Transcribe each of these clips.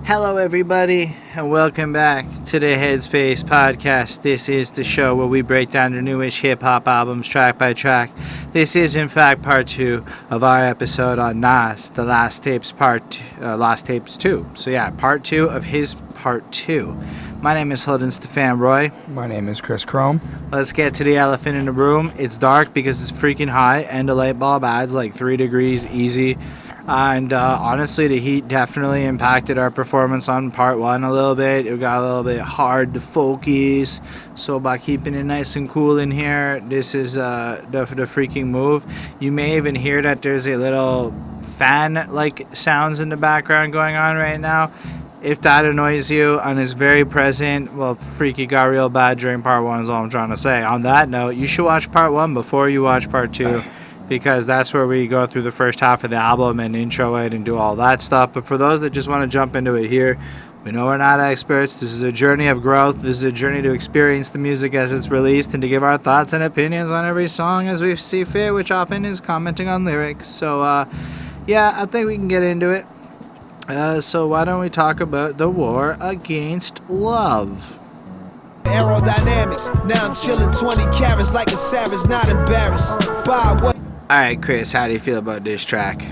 Hello, everybody, and welcome back to the Headspace Podcast. This is the show where we break down the newish hip-hop albums track by track. This is, in fact, part 2 of our episode on Nas, the Last Tapes 2. So, yeah, part 2 of his part 2. My name is Holden Stephan Roy. My name is Chris Chrome. Let's get to the elephant in the room. It's dark because it's freaking hot, and the light bulb adds like 3 degrees easy. And honestly, the heat definitely impacted our performance on part 1 a little bit. It got a little bit hard to focus. So by keeping it nice and cool in here, this is the freaking move. You may even hear that there's a little fan-like sounds in the background going on right now. If that annoys you and is very present, well, freaky got real bad during part 1 is all I'm trying to say. On that note, you should watch part 1 before you watch part 2. Because that's where we go through the first half of the album and intro it and do all that stuff. But for those that just want to jump into it here, we know we're not experts. This is a journey of growth. This is a journey to experience the music as it's released and to give our thoughts and opinions on every song as we see fit, which often is commenting on lyrics. So, yeah, I think we can get into it. So why don't we talk about the war against love? Aerodynamics. Now I'm chilling 20 carats like a savage, not embarrassed by what. All right, Chris, how do you feel about this track?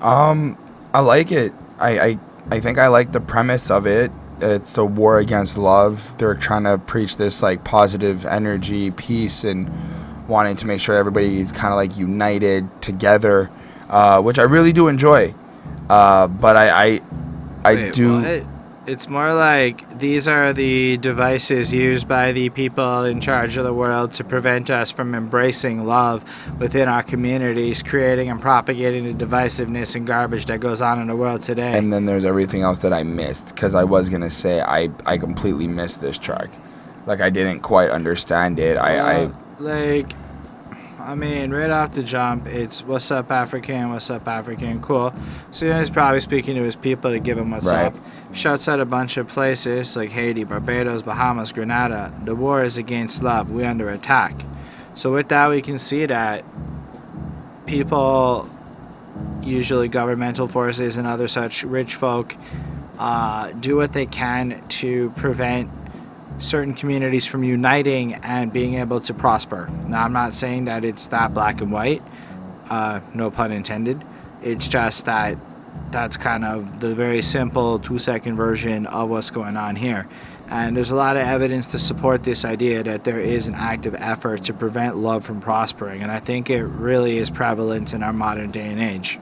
I like it. I think I like the premise of it. It's a war against love. They're trying to preach this like positive energy, peace, and wanting to make sure everybody's kind of like united together, which I really do enjoy. But I Wait, do. What? It's more like these are the devices used by the people in charge of the world to prevent us from embracing love within our communities, creating and propagating the divisiveness and garbage that goes on in the world today. And then there's everything else that I missed, because I was going to say I completely missed this track. Like, I didn't quite understand it. I mean, right off the jump, it's what's up, African, cool. So he's probably speaking to his people to give him what's Right. up. Shouts out a bunch of places like Haiti, Barbados, Bahamas, Grenada. The war is against love. We're under attack. So with that, we can see that people, usually governmental forces and other such rich folk, do what they can to prevent certain communities from uniting and being able to prosper. Now, I'm not saying that it's that black and white, no pun intended. It's just that that's kind of the very simple 2-second version of what's going on here. And there's a lot of evidence to support this idea that there is an active effort to prevent love from prospering. And I think it really is prevalent in our modern day and age.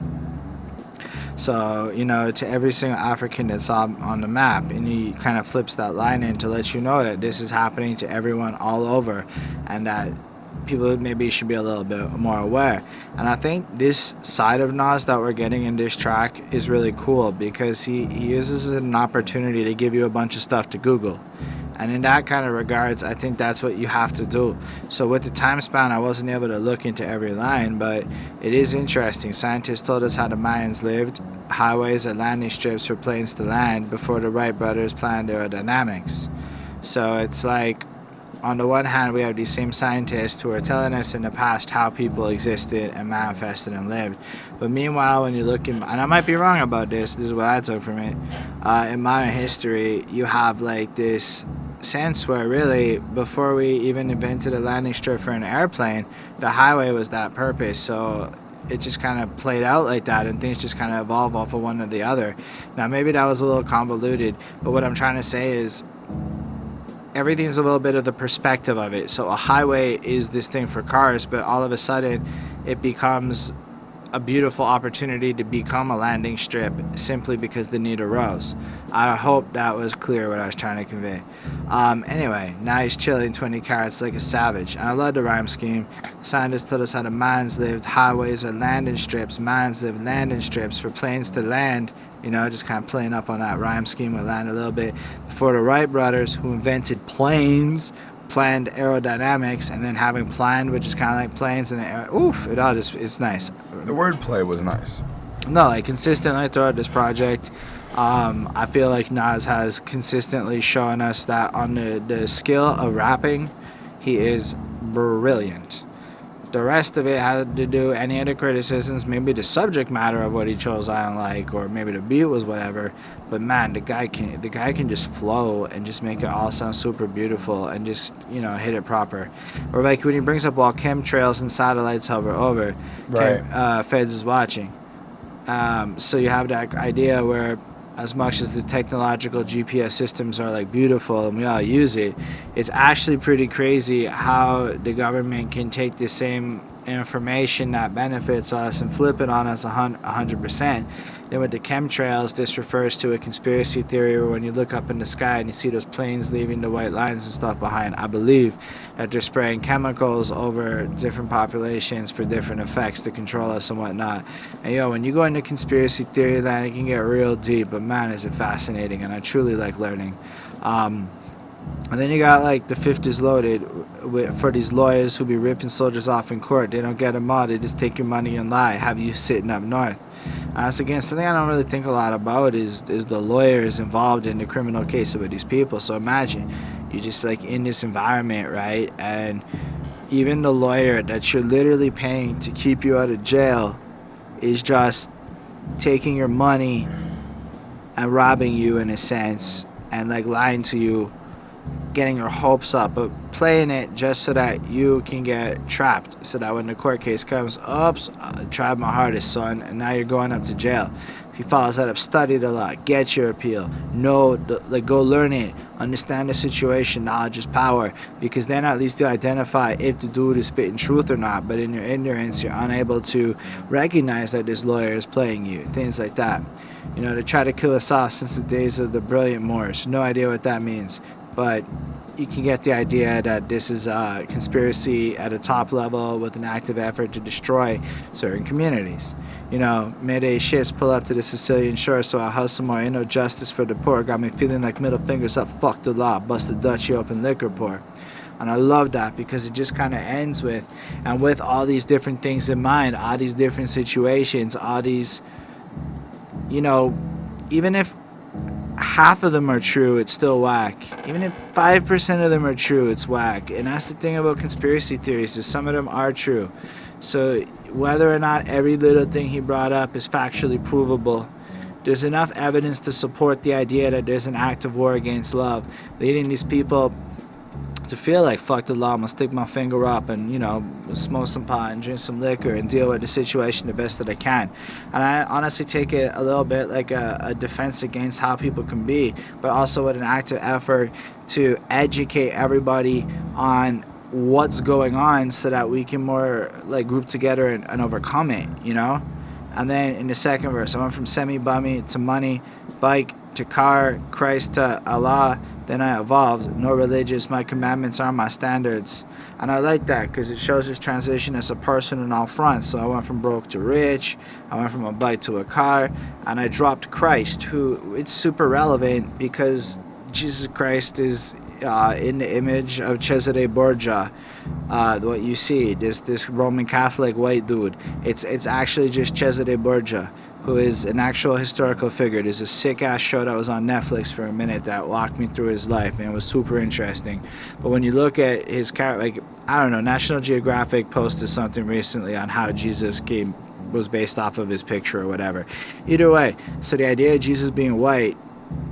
So, to every single African that's on the map, and he kind of flips that line in to let you know that this is happening to everyone all over, and that people maybe should be a little bit more aware. And I think this side of Nas that we're getting in this track is really cool because he uses an opportunity to give you a bunch of stuff to Google. And in that kind of regards, I think that's what you have to do. So with the time span, I wasn't able to look into every line, but it is interesting. Scientists told us how the Mayans lived. Highways are landing strips for planes to land before the Wright brothers planned aerodynamics. So it's like, on the one hand, we have these same scientists who are telling us in the past how people existed and manifested and lived. But meanwhile, when you look in, and I might be wrong about this is what I took from it, in modern history, you have like this sense where really, before we even invented a landing strip for an airplane, the highway was that purpose. So it just kind of played out like that, and things just kind of evolve off of one or the other. Now, maybe that was a little convoluted, but what I'm trying to say is, everything's a little bit of the perspective of it. So a highway is this thing for cars, but all of a sudden it becomes a beautiful opportunity to become a landing strip simply because the need arose. I hope that was clear what I was trying to convey. Anyway, now he's chilling 20 carats like a savage. And I love the rhyme scheme. Scientists told us how the Mayans lived. Highways are landing strips. Mayans live landing strips for planes to land. Just kind of playing up on that rhyme scheme with land a little bit. Before the Wright brothers, who invented planes, planned aerodynamics, and then having planned, which is kind of like planes, and it's nice. The wordplay was nice. No, like consistently throughout this project, I feel like Nas has consistently shown us that on the skill of rapping, he is brilliant. The rest of it had to do any of the criticisms, maybe the subject matter of what he chose I don't like, or maybe the beat was whatever. But man, the guy can just flow and just make it all sound super beautiful and just, you know, hit it proper. Or like when he brings up while chemtrails and satellites hover over, Right. Feds is watching. So you have that idea where, as much as the technological GPS systems are like beautiful and we all use it, it's actually pretty crazy how the government can take the same information that benefits us and flip it on us 100%. Then with the chemtrails, this refers to a conspiracy theory where when you look up in the sky and you see those planes leaving the white lines and stuff behind, I believe that they're spraying chemicals over different populations for different effects to control us and whatnot. And yo, when you go into conspiracy theory land, it can get real deep, but man, is it fascinating, and I truly like learning. And then you got like the fifth is loaded for these lawyers who be ripping soldiers off in court. They don't get them all, they just take your money and lie, have you sitting up north. That's again something I don't really think a lot about is the lawyers involved in the criminal case with these people. So imagine you're just like in this environment, right? And even the lawyer that you're literally paying to keep you out of jail is just taking your money and robbing you in a sense and like lying to you, getting your hopes up, but playing it just so that you can get trapped, so that when the court case comes, oops, I tried my hardest, son, and now you're going up to jail. If you follow that up, study the law, get your appeal, go learn it, understand the situation. Knowledge is power, because then at least you identify if the dude is spitting truth or not, but in your ignorance, you're unable to recognize that this lawyer is playing you, things like that. You know, they try to kill us off since the days of the brilliant Moors. No idea what that means. But you can get the idea that this is a conspiracy at a top level with an active effort to destroy certain communities. You know, Mayday ships pull up to the Sicilian shore, so I hustle more. Ain't no justice for the poor. Got me feeling like middle fingers up, fuck the law, bust the Dutchie open liquor pour. And I love that because it just kind of ends with, and with all these different things in mind, all these different situations, all these, you know, even if half of them are true, it's still whack. Even if 5% of them are true, it's whack. And that's the thing about conspiracy theories, is some of them are true. So whether or not every little thing he brought up is factually provable, there's enough evidence to support the idea that there's an active war against love, leading these people to feel like, fuck the law, I'm gonna stick my finger up and, you know, smoke some pot and drink some liquor and deal with the situation the best that I can. And I honestly take it a little bit like a defense against how people can be, but also with an active effort to educate everybody on what's going on so that we can more like group together and overcome it, you know? And then in the second verse, I went from semi-bummy to money, bike to car, Christ to Allah. Then I evolved. No religious, my commandments are my standards. And I like that because it shows his transition as a person in all fronts. So I went from broke to rich, I went from a bike to a car, and I dropped Christ, who it's super relevant because Jesus Christ is in the image of Cesare Borgia. What you see, this Roman Catholic white dude, it's actually just Cesare Borgia, who is an actual historical figure. There's a sick-ass show that was on Netflix for a minute that walked me through his life, and it was super interesting. But when you look at his character, like, I don't know, National Geographic posted something recently on how Jesus was based off of his picture or whatever. Either way, so the idea of Jesus being white,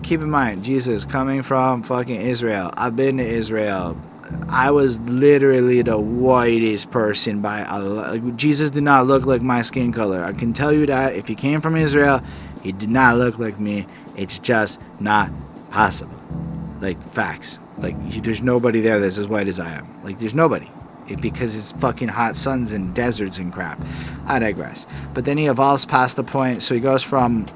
keep in mind, Jesus coming from fucking Israel. I've been to Israel. I was literally the whitest person by a lot. Like, Jesus did not look like my skin color. I can tell you that. If he came from Israel, he did not look like me. It's just not possible. Like, facts. Like, there's nobody there that's as white as I am. Like, there's nobody. Because it's fucking hot suns and deserts and crap. I digress. But then he evolves past the point. So he goes from,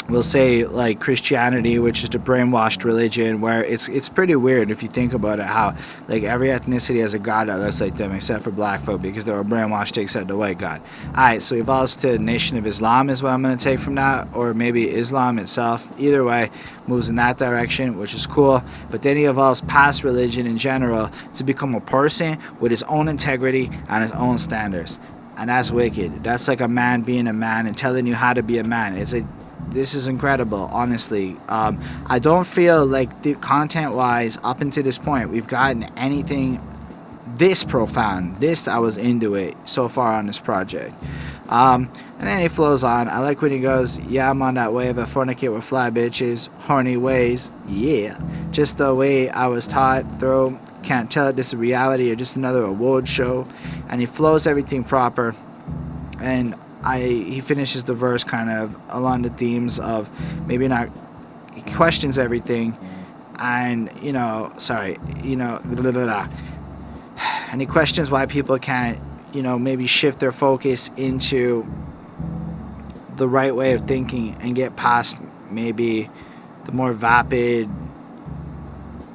we'll say, like Christianity, which is the brainwashed religion, where it's pretty weird if you think about it, how like every ethnicity has a god that looks like them except for black folk because they were brainwashed to accept the white god. Alright, so he evolves to Nation of Islam is what I'm going to take from that, or maybe Islam itself. Either way, moves in that direction, which is cool. But then he evolves past religion in general to become a person with his own integrity and his own standards. And that's wicked. That's like a man being a man and telling you how to be a man. It's like, this is incredible, honestly. I don't feel like the content-wise, up until this point, we've gotten anything this profound. This, I was into it so far on this project. And then he flows on. I like when he goes, yeah, I'm on that wave. I fornicate with fly bitches, horny ways, yeah. Just the way I was taught, through. Can't tell if this is reality or just another award show. And he flows everything proper. And he finishes the verse kind of along the themes of maybe not, he questions everything. And, blah, blah, blah. And he questions why people can't, maybe shift their focus into the right way of thinking and get past maybe the more vapid,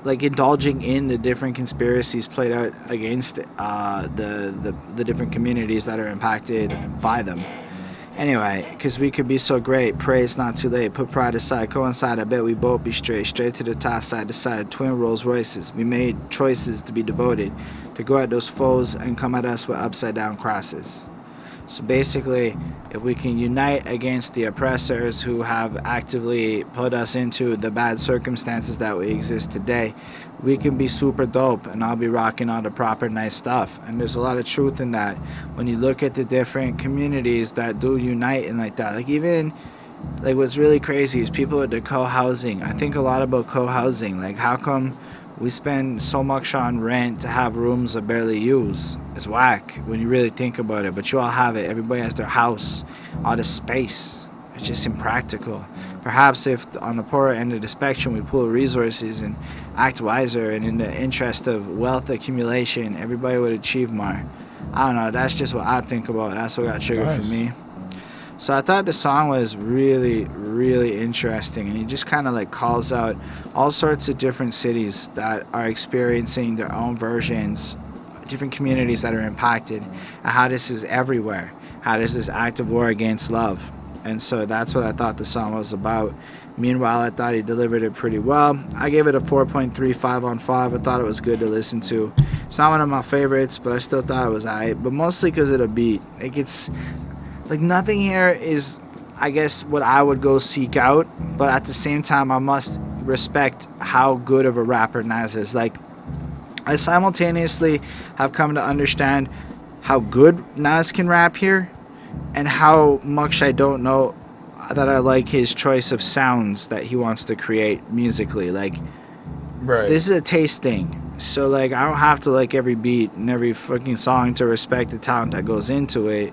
like indulging in the different conspiracies played out against the different communities that are impacted by them. Anyway, because we could be so great, pray it's not too late, put pride aside, coincide, I bet we both be straight to the top, side to side, twin Rolls Royces. We made choices to be devoted, to go at those foes and come at us with upside down crosses. So basically, if we can unite against the oppressors who have actively put us into the bad circumstances that we exist today, we can be super dope, and I'll be rocking all the proper nice stuff. And there's a lot of truth in that when you look at the different communities that do unite and like that. Like even, like what's really crazy is people with the co-housing. I think a lot about co-housing. Like how come we spend so much on rent to have rooms that barely use? It's whack when you really think about it, but you all have it. Everybody has their house, all the space. It's just impractical. Perhaps if on the poorer end of the spectrum we pool resources and act wiser, and in the interest of wealth accumulation, everybody would achieve more. I don't know, that's just what I think about. That's what got triggered for me. So I thought the song was really, really interesting, and he just kind of like calls out all sorts of different cities that are experiencing their own versions, different communities that are impacted, and how this is everywhere, how there's this active war against love. And so that's what I thought the song was about. Meanwhile, I thought he delivered it pretty well. I gave it a 4.35 on 5. I thought it was good to listen to. It's not one of my favorites, but I still thought it was alright, but mostly because of the beat. Like it's like nothing here is, I guess, what I would go seek out, but at the same time I must respect how good of a rapper Nas is. Like I simultaneously have come to understand how good Nas can rap here, and how much I don't know that I like his choice of sounds that he wants to create musically. Like, Right. This is a taste thing. So, like, I don't have to like every beat and every fucking song to respect the talent that goes into it.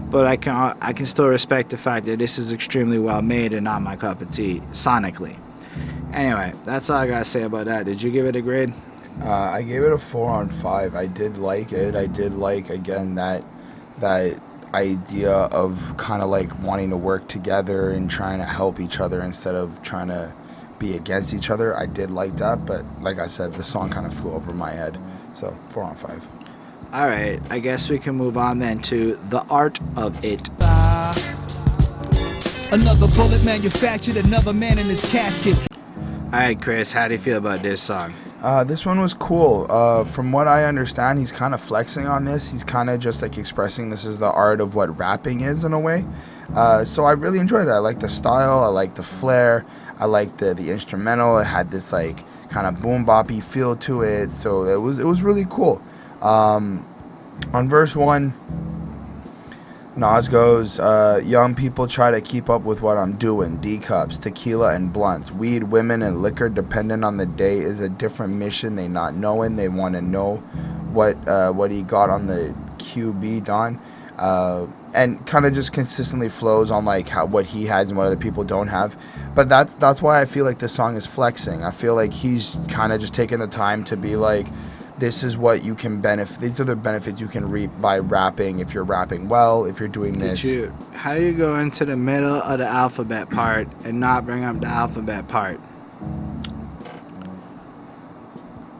But I can still respect the fact that this is extremely well made and not my cup of tea, sonically. Anyway, that's all I gotta say about that. Did you give it a grade? I gave it a 4 on 5. I did like it. I did like, again, that idea of kind of like wanting to work together and trying to help each other instead of trying to be against each other. I did like that, but like I said, the song kind of flew over my head. So 4 on 5. All right, I guess we can move on then to The Art of It. Another bullet manufactured, another man in his casket. All right, Chris, how do you feel about this song? This one was cool. From what I understand, he's kind of flexing on this. He's kind of just like expressing this is the art of what rapping is in a way. So I really enjoyed it. I like the style. I like the flair. I like the instrumental. It had this like kind of boom boppy feel to it. So it was really cool. On verse 1, Nas goes, young people try to keep up with what I'm doing. D-cups, tequila, and blunts. Weed, women, and liquor, depending on the day, is a different mission. They not knowing. They want to know what he got on the QB, Don. And kind of just consistently flows on like what he has and what other people don't have. But that's why I feel like this song is flexing. I feel like he's kind of just taking the time to be like, this is what you can benefit. These are the benefits you can reap by rapping. If you're rapping well, if you're doing this. How you go into the middle of the alphabet part and not bring up the alphabet part?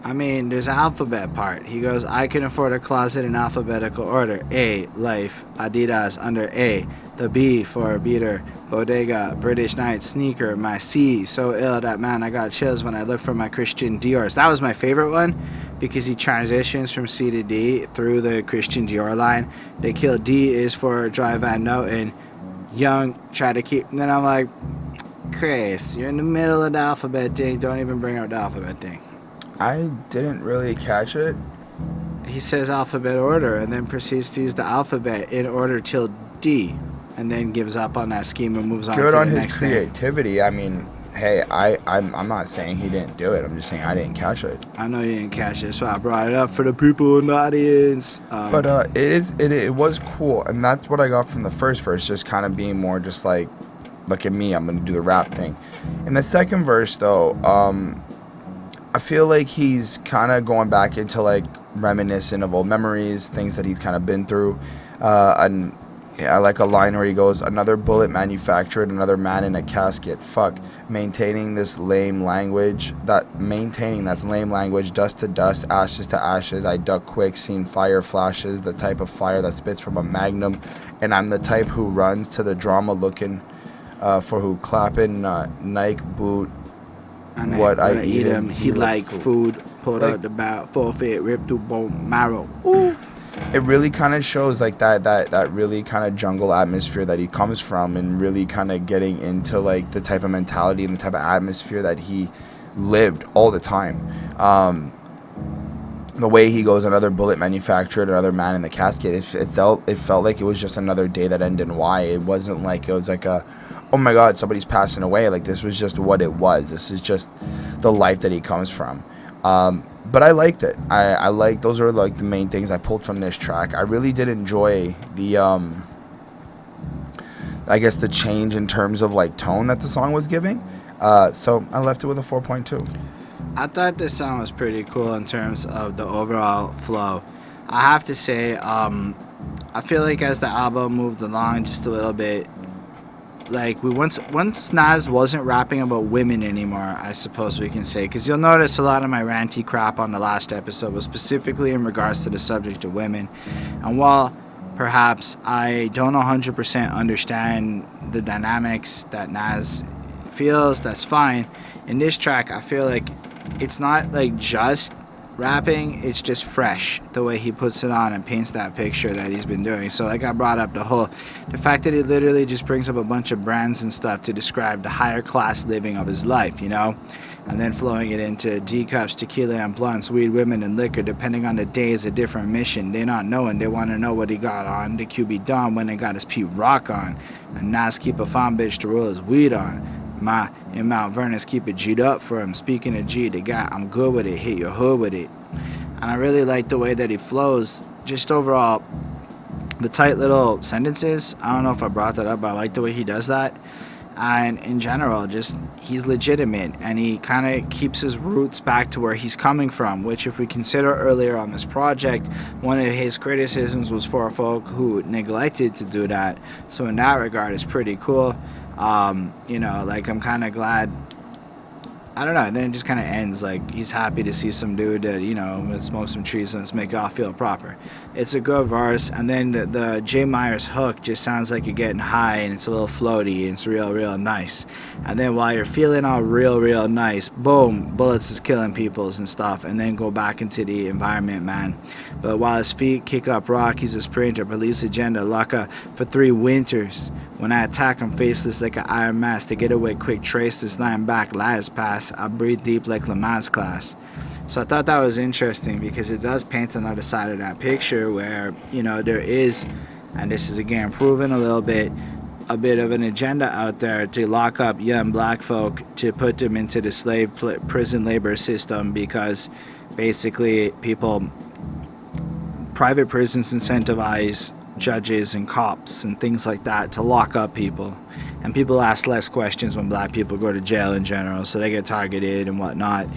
I mean, there's an alphabet part. He goes, I can afford a closet in alphabetical order. A, life, Adidas under A. The B for beater, bodega, British night, sneaker. My C, so ill that man, I got chills when I look for my Christian Dior's. That was my favorite one because he transitions from C to D through the Christian Dior line. They kill D is for Dry Van Noten. Young, try to keep. And then I'm like, Chris, you're in the middle of the alphabet thing. Don't even bring up the alphabet thing. I didn't really catch it. he says alphabet order and then proceeds to use the alphabet in order till D, and then gives up on that scheme and moves on Good to on the his next thing. creativity. I mean, hey, I'm not saying he didn't do it. I'm just saying I didn't catch it. I know you didn't catch it, so I brought it up for the people in the audience. But it was cool, and that's what I got from the first verse, just kind of being more just like, look at me, I'm gonna do the rap thing. In the second verse, though, I feel like he's kind of going back into like reminiscent of old memories, things that he's kind of been through, and yeah, I like a line where he goes, "Another bullet manufactured, another man in a casket. Fuck, maintaining that's lame language, dust to dust, ashes to ashes. I duck quick, seen fire flashes, the type of fire that spits from a magnum, and I'm the type who runs to the drama looking for who clapping, Nike boot. And What when I eat him, he like food. Pulled Like- out the bout, forfeit, ripped through bone marrow. Ooh. It really kind of shows like that really kind of jungle atmosphere that he comes from, and really kind of getting into like the type of mentality and the type of atmosphere that he lived all the time. The way he goes, another bullet manufactured, another man in the casket. It felt like it was just another day that ended in Y. It wasn't like it was like a, oh my God, somebody's passing away. Like this was just what it was. This is just the life that he comes from. But I liked it. I like, those are like the main things I pulled from this track. I really did enjoy the I guess the change in terms of like tone that the song was giving. So I left it with a 4.2. I thought this song was pretty cool in terms of the overall flow. I have to say, I feel like as the album moved along just a little bit, like once Nas wasn't rapping about women anymore, I suppose we can say, because you'll notice a lot of my ranty crap on the last episode was specifically in regards to the subject of women. And while perhaps I don't 100% understand the dynamics that Nas feels, that's fine. In this track, I feel like it's not like just rapping, it's just fresh the way he puts it on and paints that picture that he's been doing. So like I brought up the fact that he literally just brings up a bunch of brands and stuff to describe the higher class living of his life, you know, and then flowing it into D cups, tequila and blunts, weed, women and liquor, depending on the day is a different mission. They not knowing, they want to know what he got on. The QB Don when they got his Pete Rock on, and Nas keep a fine bitch to roll his weed on. In Mount Vernon's keep it G'd up for him. Speaking of G, the guy, I'm good with it, hit your hood with it. And I really like the way that he flows. Just overall, the tight little sentences. I don't know if I brought that up, but I like the way he does that. And in general, just he's legitimate, and he kind of keeps his roots back to where he's coming from, which if we consider earlier on this project, one of his criticisms was for folk who neglected to do that. So in that regard, it's pretty cool. You know, like I'm kind of glad, I don't know, and then it just kind of ends like he's happy to see some dude that, you know, let's smoke some trees and let's make it all feel proper. It's a good verse, and then the J Myers hook just sounds like you're getting high and it's a little floaty and it's real nice. And then while you're feeling all real nice, boom, bullets is killing peoples and stuff, and then go back into the environment, man. But while his feet kick up rock, he's a sprinter, police agenda, lock up for 3 winters. When I attack, I'm faceless like an iron mask. To get away quick, trace this line back, liars pass. I breathe deep like Lamar's class. So I thought that was interesting because it does paint another side of that picture where, you know, there is, and this is again proven a bit of an agenda out there to lock up young black folk, to put them into the slave prison labor system, because basically private prisons incentivize judges and cops and things like that to lock up people, and people ask less questions when black people go to jail in general, so they get targeted and whatnot.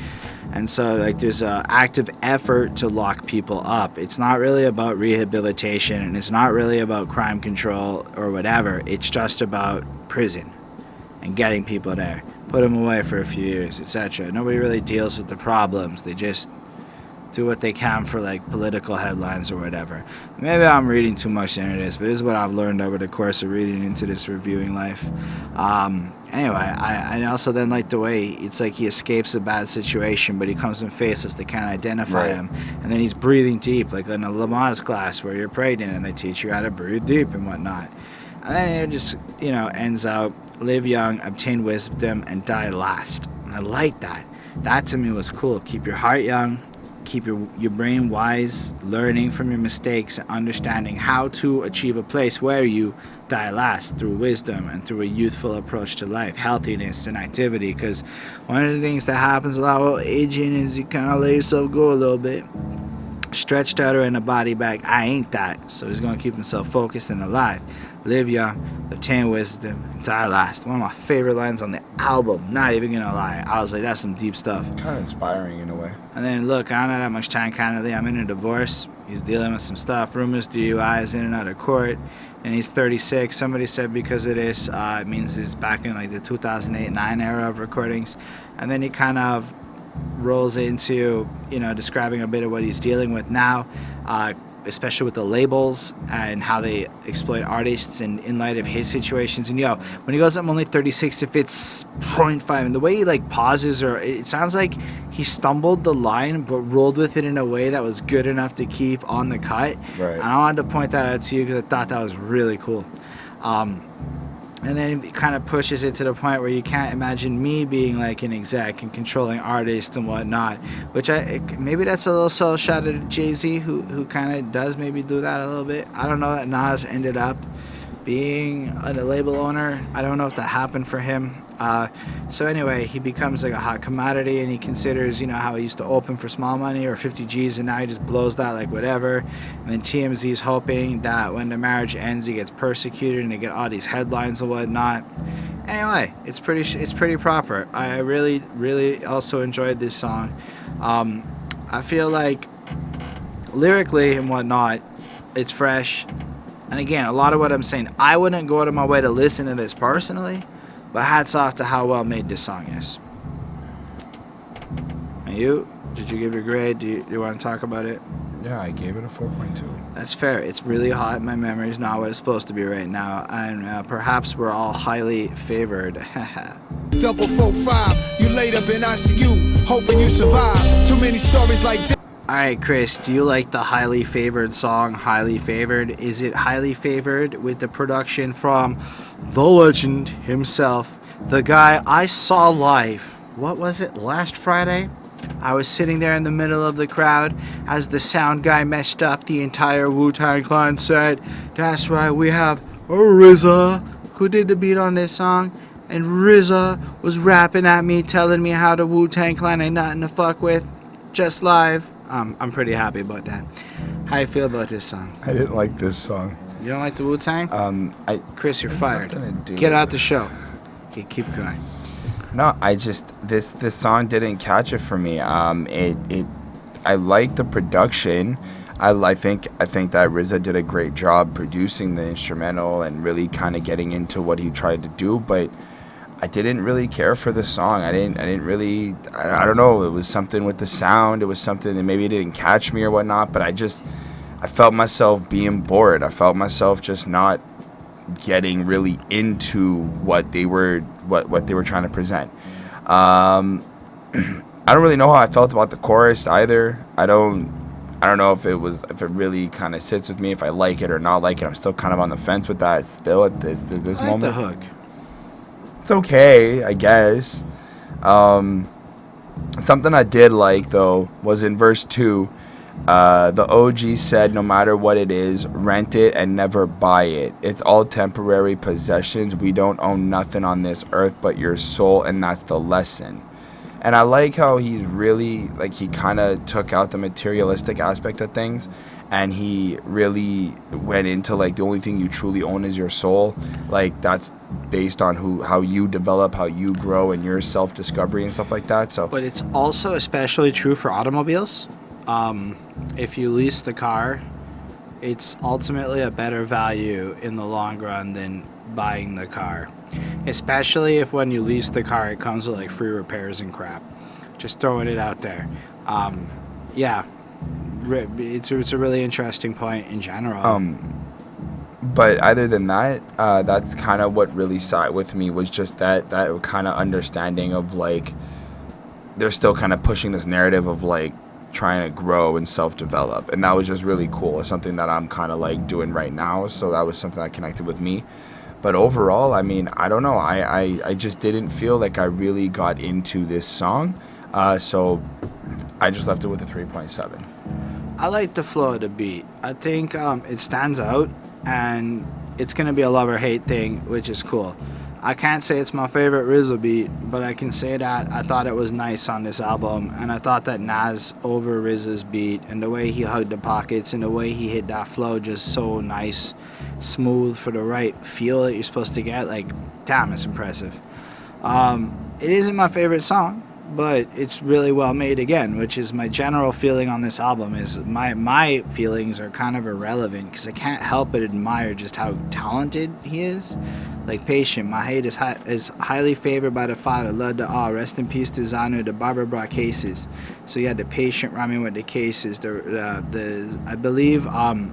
And so like there's an active effort to lock people up. It's not really about rehabilitation, and it's not really about crime control or whatever. It's just about prison and getting people there, put them away for a few years, etc. Nobody really deals with the problems. They just do what they can for like political headlines or whatever. Maybe I'm reading too much into this, but this is what I've learned over the course of reading into this reviewing life. Anyway, I also then like the way it's like he escapes a bad situation, but he comes in faceless, they can't identify him, and then he's breathing deep, like in a Lamar's class where you're pregnant and they teach you how to breathe deep and whatnot. And then it just, you know, ends out, live young, obtain wisdom, and die last. And I like that. That to me was cool. Keep your heart young, keep your brain wise, learning from your mistakes, understanding how to achieve a place where you die last through wisdom and through a youthful approach to life, healthiness and activity. Because one of the things that happens a lot with aging is you kind of let yourself go a little bit, stretched out or in a body bag. I ain't that. So he's going to keep himself focused and alive. Live young, obtain wisdom, and die last. One of my favorite lines on the album. Not even going to lie. I was like, that's some deep stuff. Kind of inspiring in a way. And then, look, I don't have that much time, kindly. I'm in a divorce. He's dealing with some stuff. Rumors, DUIs, in and out of court. And he's 36. Somebody said because of this, it means he's back in like the 2008-9 era of recordings. And then he kind of rolls into, describing a bit of what he's dealing with now, especially with the labels and how they exploit artists and in light of his situations. And when he goes, I'm only 36, if it's 0.5, and the way he like pauses, or it sounds like he stumbled the line but rolled with it in a way that was good enough to keep on the cut. Right. And I wanted to point that out to you because I thought that was really cool. And then it kind of pushes it to the point where you can't imagine me being like an exec and controlling artists and whatnot, which maybe that's a little soul shot at Jay-Z, who kind of does maybe do that a little bit. I don't know that Nas ended up being a label owner. I don't know if that happened for him. So anyway, he becomes like a hot commodity, and he considers, how he used to open for small money or 50 G's, and now he just blows that like whatever. And then TMZ's hoping that when the marriage ends, he gets persecuted and they get all these headlines and whatnot. Anyway, it's pretty proper. I really, really also enjoyed this song. I feel like lyrically and whatnot, it's fresh. And again, a lot of what I'm saying, I wouldn't go out of my way to listen to this personally, but hats off to how well made this song is. And you? Did you give your grade? Do you want to talk about it? Yeah, I gave it a 4.2. That's fair. It's really hot. My memory's not what it's supposed to be right now. And perhaps we're all highly favored. Double 4-5, you laid up in ICU, hoping you survive. Too many stories like this. Alright, Chris, do you like the highly favored song, Highly Favored? Is it highly favored with the production from the legend himself, the guy I saw live, what was it, last Friday? I was sitting there in the middle of the crowd as the sound guy messed up the entire Wu-Tang Clan set. That's right, we have RZA, who did the beat on this song, and RZA was rapping at me, telling me how the Wu-Tang Clan ain't nothing to fuck with, just live. I'm pretty happy about that. How you feel about this song? I didn't like this song. You don't like the Wu-Tang? Chris, you're fired. Get out the show. Okay, keep going. No, this song didn't catch it for me. I like the production. I think that RZA did a great job producing the instrumental and really kind of getting into what he tried to do, but I didn't really care for the song. I don't know. It was something with the sound. It was something that maybe didn't catch me or whatnot, but I felt myself being bored. I felt myself just not getting really into what they were trying to present. I don't really know how I felt about the chorus either. I don't know if it really kind of sits with me, if I like it or not like it. I'm still kind of on the fence with that still at this I moment. like the hook. It's okay, I guess. Something I did like, though, was in verse 2. The OG said, no matter what it is, rent it and never buy it. It's all temporary possessions. We don't own nothing on this earth but your soul, and that's the lesson. And I like how he's really, he kind of took out the materialistic aspect of things, and he really went into, the only thing you truly own is your soul. That's based on how you develop, how you grow, and your self-discovery and stuff like that. So, but it's also especially true for automobiles. If you lease the car, it's ultimately a better value in the long run than buying the car. Especially if when you lease the car, it comes with free repairs and crap. Just throwing it out there. Yeah, it's a really interesting point in general. But other than that, that's kind of what really sat with me, was just that kind of understanding of they're still kind of pushing this narrative of trying to grow and self-develop, and that was just really cool. It's something that I'm kind of doing right now, so that was something that connected with me. But overall, I mean, I don't know, I just didn't feel like I really got into this song, so I just left it with a 3.7. I like the flow of the beat. I think it stands out, and it's going to be a love or hate thing, which is cool. I can't say it's my favorite RZA beat, but I can say that I thought it was nice on this album, and I thought that Nas over RZA's beat, and the way he hugged the pockets, and the way he hit that flow, just so nice, smooth for the right feel that you're supposed to get. Like, damn, it's impressive. It isn't my favorite song, but it's really well made again, which is my general feeling on this album. Is my feelings are kind of irrelevant because I can't help but admire just how talented he is. Like Patient, my hate is highly favored by the Father, love to all. Rest in peace to Zanu, the barber brought cases. So you had the Patient rhyming with the cases. I believe the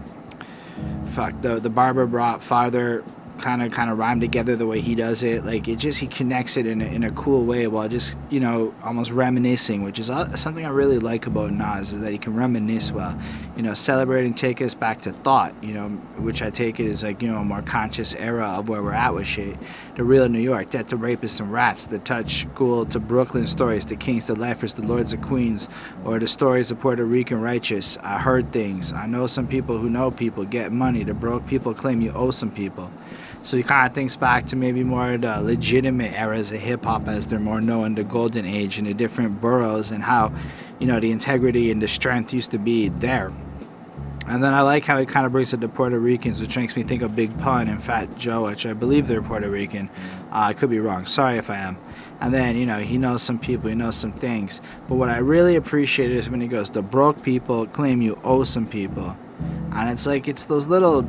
barber brought Father kind of rhyme together the way he does it. Like, it just, he connects it in a cool way while just, you know, almost reminiscing, which is something I really like about Nas, is that he can reminisce well, you know, celebrating, take us back to thought, you know, which I take it is like, you know, a more conscious era of where we're at with shit. The real New York, death to rapists and rats, the touch cool to Brooklyn stories, the kings, the lifers, the lords, the queens, or the stories of Puerto Rican righteous. I heard things. I know some people who know people, get money. The broke people claim you owe some people. So he kind of thinks back to maybe more the legitimate eras of hip-hop as they're more known, the golden age and the different boroughs, and how, you know, the integrity and the strength used to be there. And then I like how he kind of brings it to Puerto Ricans, which makes me think of Big Pun and Fat Joe, which I believe they're Puerto Rican. I could be wrong. Sorry if I am. And then, you know, he knows some people, he knows some things. But what I really appreciate is when he goes, the broke people claim you owe some people. And it's like, it's those little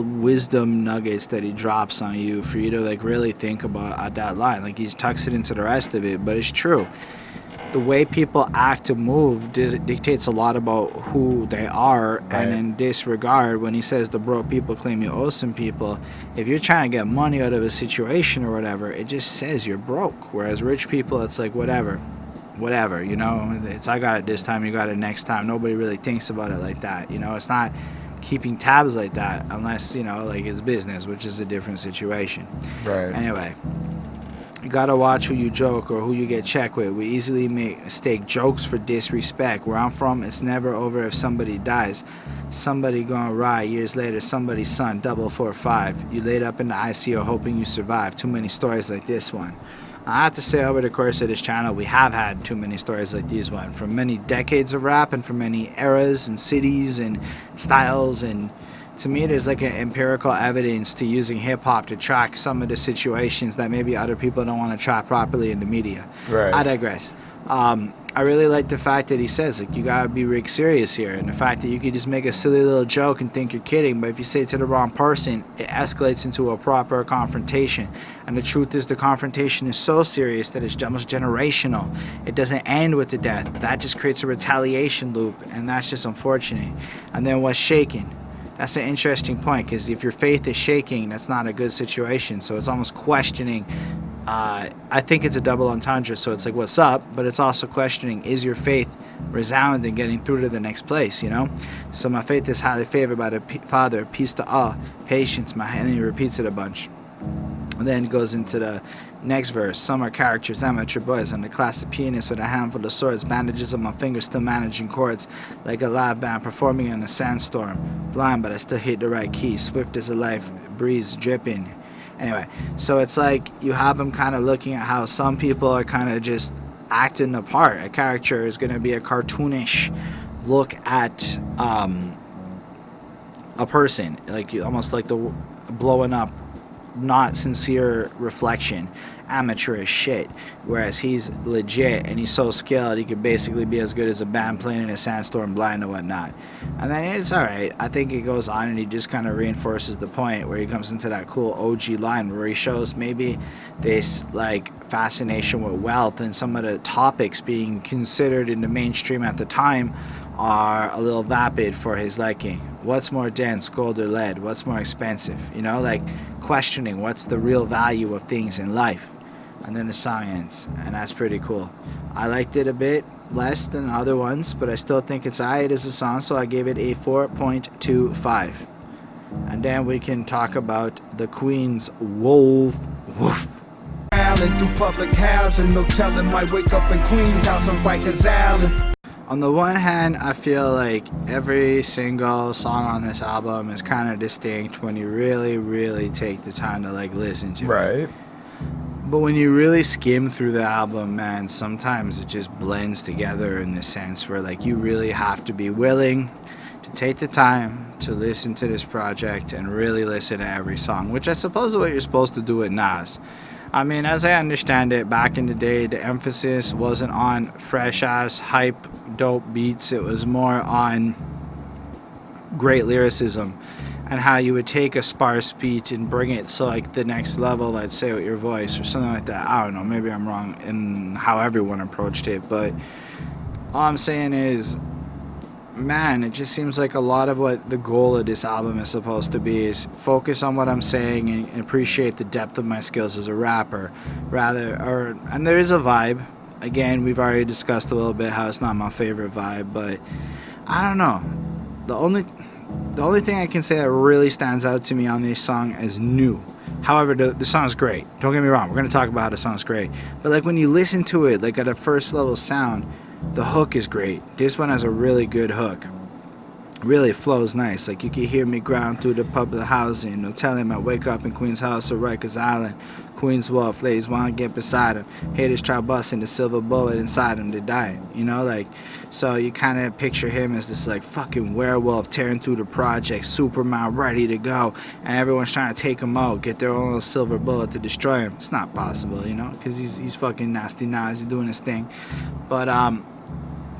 wisdom nuggets that he drops on you for you to like really think about that line. Like, he tucks it into the rest of it, but it's true. The way people act and move dictates a lot about who they are. Right. And in this regard, when he says the broke people claim you owe some people, if you're trying to get money out of a situation or whatever, it just says you're broke. Whereas rich people, it's like whatever, you know, it's I got it this time, you got it next time. Nobody really thinks about it like that, you know. It's not keeping tabs like that unless, you know, like it's business, which is a different situation. Right. Anyway, you gotta watch who you joke or who you get checked with. We easily mistake jokes for disrespect. Where I'm from, it's never over if somebody dies. Somebody gonna ride years later, somebody's son, 445. You laid up in the ICU hoping you survive. Too many stories like this one. I have to say, over the course of this channel, we have had too many stories like these one, from many decades of rap and from many eras and cities and styles. And to me, there's like an empirical evidence to using hip-hop to track some of the situations that maybe other people don't want to track properly in the media. Right. I digress. I really like the fact that he says, like, you gotta be Rick serious here, and the fact that you could just make a silly little joke and think you're kidding, but if you say it to the wrong person, it escalates into a proper confrontation. And the truth is, the confrontation is so serious that it's almost generational. It doesn't end with the death. That just creates a retaliation loop, and that's just unfortunate. And then what's shaking? That's an interesting point, because if your faith is shaking, that's not a good situation. So it's almost questioning. I think it's a double entendre, so it's like, what's up? But it's also questioning, is your faith resound and getting through to the next place, you know? So my faith is highly favored by the Father, peace to all, patience, and then he repeats it a bunch. And then it goes into the next verse. Some are characters, amateur boys. I'm the classic pianist with a handful of swords, bandages on my fingers, still managing chords like a live band performing in a sandstorm. Blind, but I still hit the right key. Swift as a life breeze dripping. Anyway, so it's like you have them kind of looking at how some people are kind of just acting the part. A character is going to be a cartoonish look at a person, like almost like the blowing up, not sincere reflection, amateurish shit. Whereas he's legit and he's so skilled, he could basically be as good as a band playing in a sandstorm, blind and whatnot. And then it's alright. I think it goes on and he just kind of reinforces the point where he comes into that cool OG line where he shows maybe this like fascination with wealth and some of the topics being considered in the mainstream at the time are a little vapid for his liking. What's more dense, gold or lead? What's more expensive? You know, like questioning what's the real value of things in life. And then the song ends, and that's pretty cool. I liked it a bit less than the other ones, but I still think it's alright as a song, so I gave it a 4.25. And then we can talk about the Queen's Wolf. Woof. Through public housing, no telling, might wake up in Queens House on Rikers Island. on the one hand, I feel like every single song on this album is kind of distinct when you really, really take the time to like listen to it. Right. But when you really skim through the album, man, sometimes it just blends together in the sense where like you really have to be willing to take the time to listen to this project and really listen to every song, which I suppose is what you're supposed to do with Nas. I mean, as I understand it, back in the day, the emphasis wasn't on fresh-ass, hype, dope beats. It was more on great lyricism and how you would take a sparse beat and bring it to, like, the next level, let's say, with your voice or something like that. I don't know. Maybe I'm wrong in how everyone approached it. But all I'm saying is, man, it just seems like a lot of what the goal of this album is supposed to be is focus on what I'm saying and appreciate the depth of my skills as a rapper, and there is a vibe. Again, we've already discussed a little bit how it's not my favorite vibe, but I don't know. The only thing I can say that really stands out to me on this song is new. However, the song's great. Don't get me wrong. We're going to talk about how the song's great. But like when you listen to it, like at a first level sound, the hook is great. This one has a really good hook. Really flows nice. Like you can hear me ground through the public housing. No telling I wake up in Queens House or Rikers Island. Queens Wolf, ladies wanna get beside him. Haters try busting the silver bullet inside him, they're dying. You know, like, so you kind of picture him as this like fucking werewolf tearing through the project, Superman ready to go, and everyone's trying to take him out, get their own little silver bullet to destroy him. It's not possible, you know, because he's fucking nasty now, he's doing his thing. But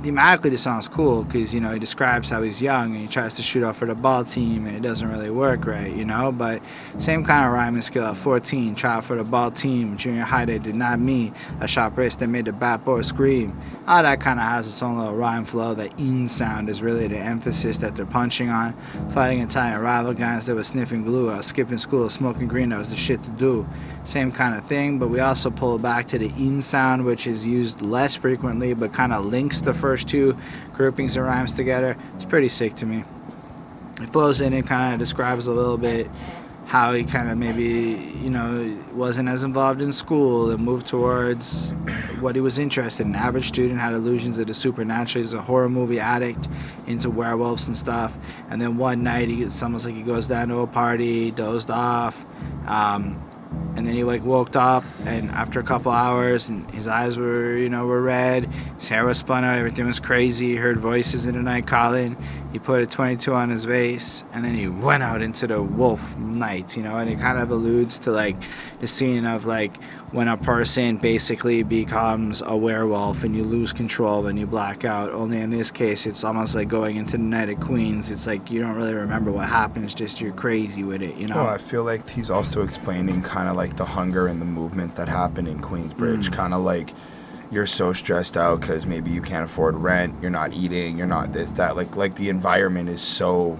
thematically the song's cool because, you know, he describes how he's young and he tries to shoot out for the ball team and it doesn't really work right, you know, but same kind of rhyming skill at 14, try out for the ball team, junior high they did not me, a sharp wrist that made the bat boy scream. All that kind of has its own little rhyme flow. The in sound is really the emphasis that they're punching on. Fighting Italian rival guys that were sniffing glue, I was skipping school, smoking green, that was the shit to do. Same kind of thing, but we also pull back to the in sound, which is used less frequently but kind of links the first two groupings of rhymes together. It's pretty sick to me. It flows in and kind of describes a little bit how he kind of maybe, you know, wasn't as involved in school and moved towards what he was interested in. Average student, had illusions of the supernatural. He's a horror movie addict, into werewolves and stuff. And then one night, it's almost like he goes down to a party, dozed off, and then he like woke up, and after a couple hours, and his eyes were red, his hair was spun out, everything was crazy. He heard voices in the night calling. He put a 22 on his vase, and then he went out into the wolf night, you know. And it kind of alludes to like the scene of like when a person basically becomes a werewolf and you lose control when you black out. Only in this case, it's almost like going into the night of Queens. It's like you don't really remember what happens, just you're crazy with it, you know. Well, I feel like he's also explaining kind of like the hunger and the movements that happen in Queensbridge. Kind of like you're so stressed out because maybe you can't afford rent, you're not eating, you're not this, that. Like the environment is so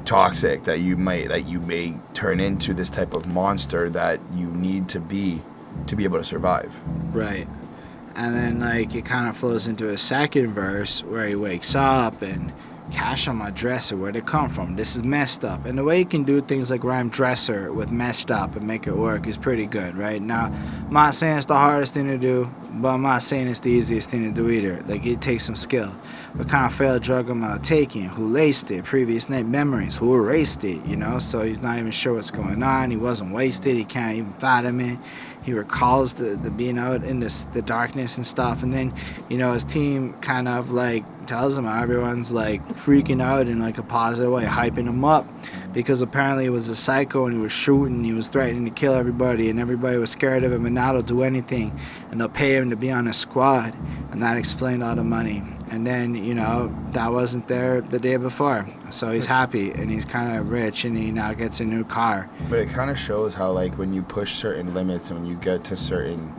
toxic that you may turn into this type of monster that you need to be able to survive. Right. And then like it kind of flows into a second verse where he wakes up and cash on my dresser, where'd it come from? This is messed up. And the way he can do things like rhyme dresser with messed up and make it work is pretty good, right? Now, I'm not saying it's the hardest thing to do, but I'm not saying it's the easiest thing to do either. Like, it takes some skill. What kind of failed drug am I taking? Who laced it? Previous night memories? Who erased it? You know, so he's not even sure what's going on. He wasn't wasted. He can't even fathom it. He recalls the being out in the darkness and stuff. And then, you know, his team kind of like tells him how everyone's like freaking out in like a positive way, hyping him up, because apparently he was a psycho and he was shooting, he was threatening to kill everybody, and everybody was scared of him, and now they'll do anything and they'll pay him to be on a squad, and that explained all the money. And then, you know, that wasn't there the day before, so he's happy and he's kind of rich and he now gets a new car. But it kind of shows how like when you push certain limits and when you get to certain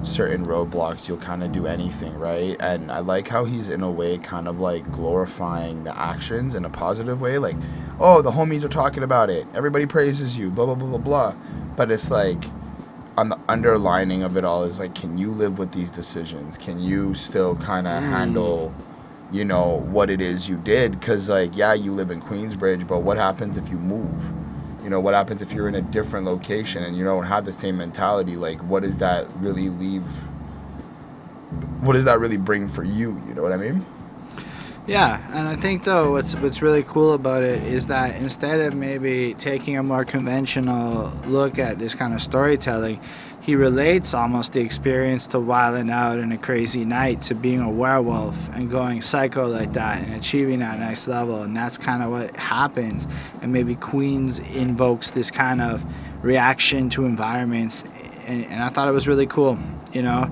roadblocks, you'll kind of do anything, right? And I like how he's in a way kind of like glorifying the actions in a positive way, like, oh, the homies are talking about it, everybody praises you, blah blah blah blah blah. But it's like on the underlining of it all is like, can you live with these decisions? Can you still kind of handle, you know, what it is you did? Because like, yeah, you live in Queensbridge, but what happens if you move? You know, what happens if you're in a different location and you don't have the same mentality? Like, what does that really leave what does that really bring for you? You know what I mean? Yeah, and I think though what's really cool about it is that instead of maybe taking a more conventional look at this kind of storytelling, he relates almost the experience to wilding out in a crazy night to being a werewolf and going psycho like that and achieving that next level, and that's kind of what happens. And maybe Queens invokes this kind of reaction to environments, and I thought it was really cool, you know.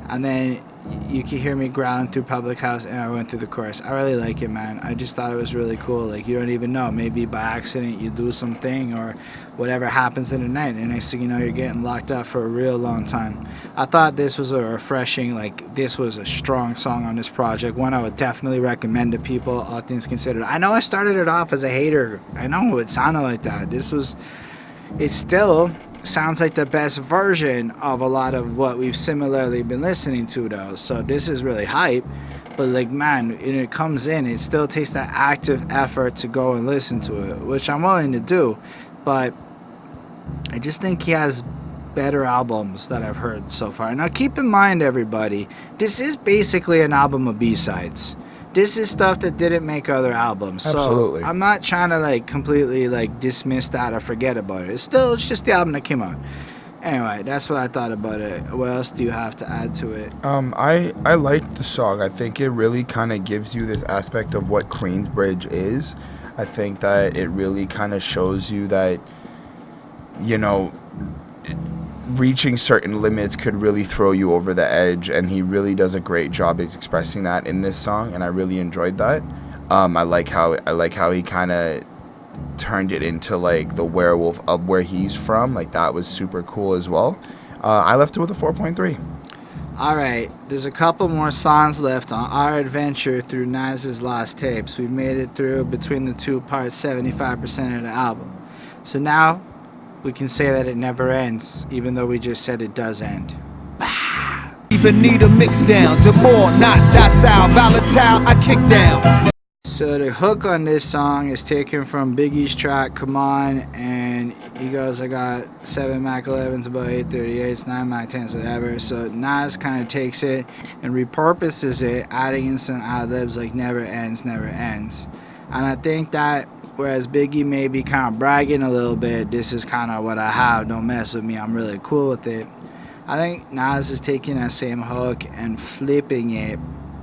And then you can hear me growling through Public House, and I went through the chorus. I really like it, man. I just thought it was really cool. Like, you don't even know. Maybe by accident you do something or whatever happens in the night, and next thing you know, you're getting locked up for a real long time. I thought this was a refreshing, like, this was a strong song on this project. One I would definitely recommend to people, all things considered. I know I started it off as a hater. I know it sounded like that. It still sounds like the best version of a lot of what we've similarly been listening to, though. So this is really hype, but like, man, when it comes in, it still takes that active effort to go and listen to it, which I'm willing to do. But I just think he has better albums that I've heard so far. Now keep in mind, everybody, this is basically an album of B-sides. This is stuff that didn't make other albums. Absolutely. So I'm not trying to like completely like dismiss that or forget about it. It's just the album that came out. Anyway, that's what I thought about it. What else do you have to add to it? I like the song. I think it really kind of gives you this aspect of what Queensbridge is. I think that it really kind of shows you that, you know, reaching certain limits could really throw you over the edge, and he really does a great job of expressing that in this song, and I really enjoyed that. I like how he kind of turned it into like the werewolf of where he's from. Like, that was super cool as well. I left it with a 4.3. Alright, there's a couple more songs left on our adventure through Nas's Lost Tapes. We've made it through between the two parts 75% of the album. So now we can say that it never ends, even though we just said it does end. Even need a mix down. The more not docile, volatile, I kick down. So the hook on this song is taken from Biggie's track Come On, and he goes, I got 7 Mac 11s, about 838s, 9 Mac 10s, whatever. So Nas kind of takes it and repurposes it, adding in some ad-libs like never ends, never ends. And I think that whereas Biggie may be kind of bragging a little bit, this is kind of what I have, don't mess with me, I'm really cool with it. I think Nas is taking that same hook and flipping it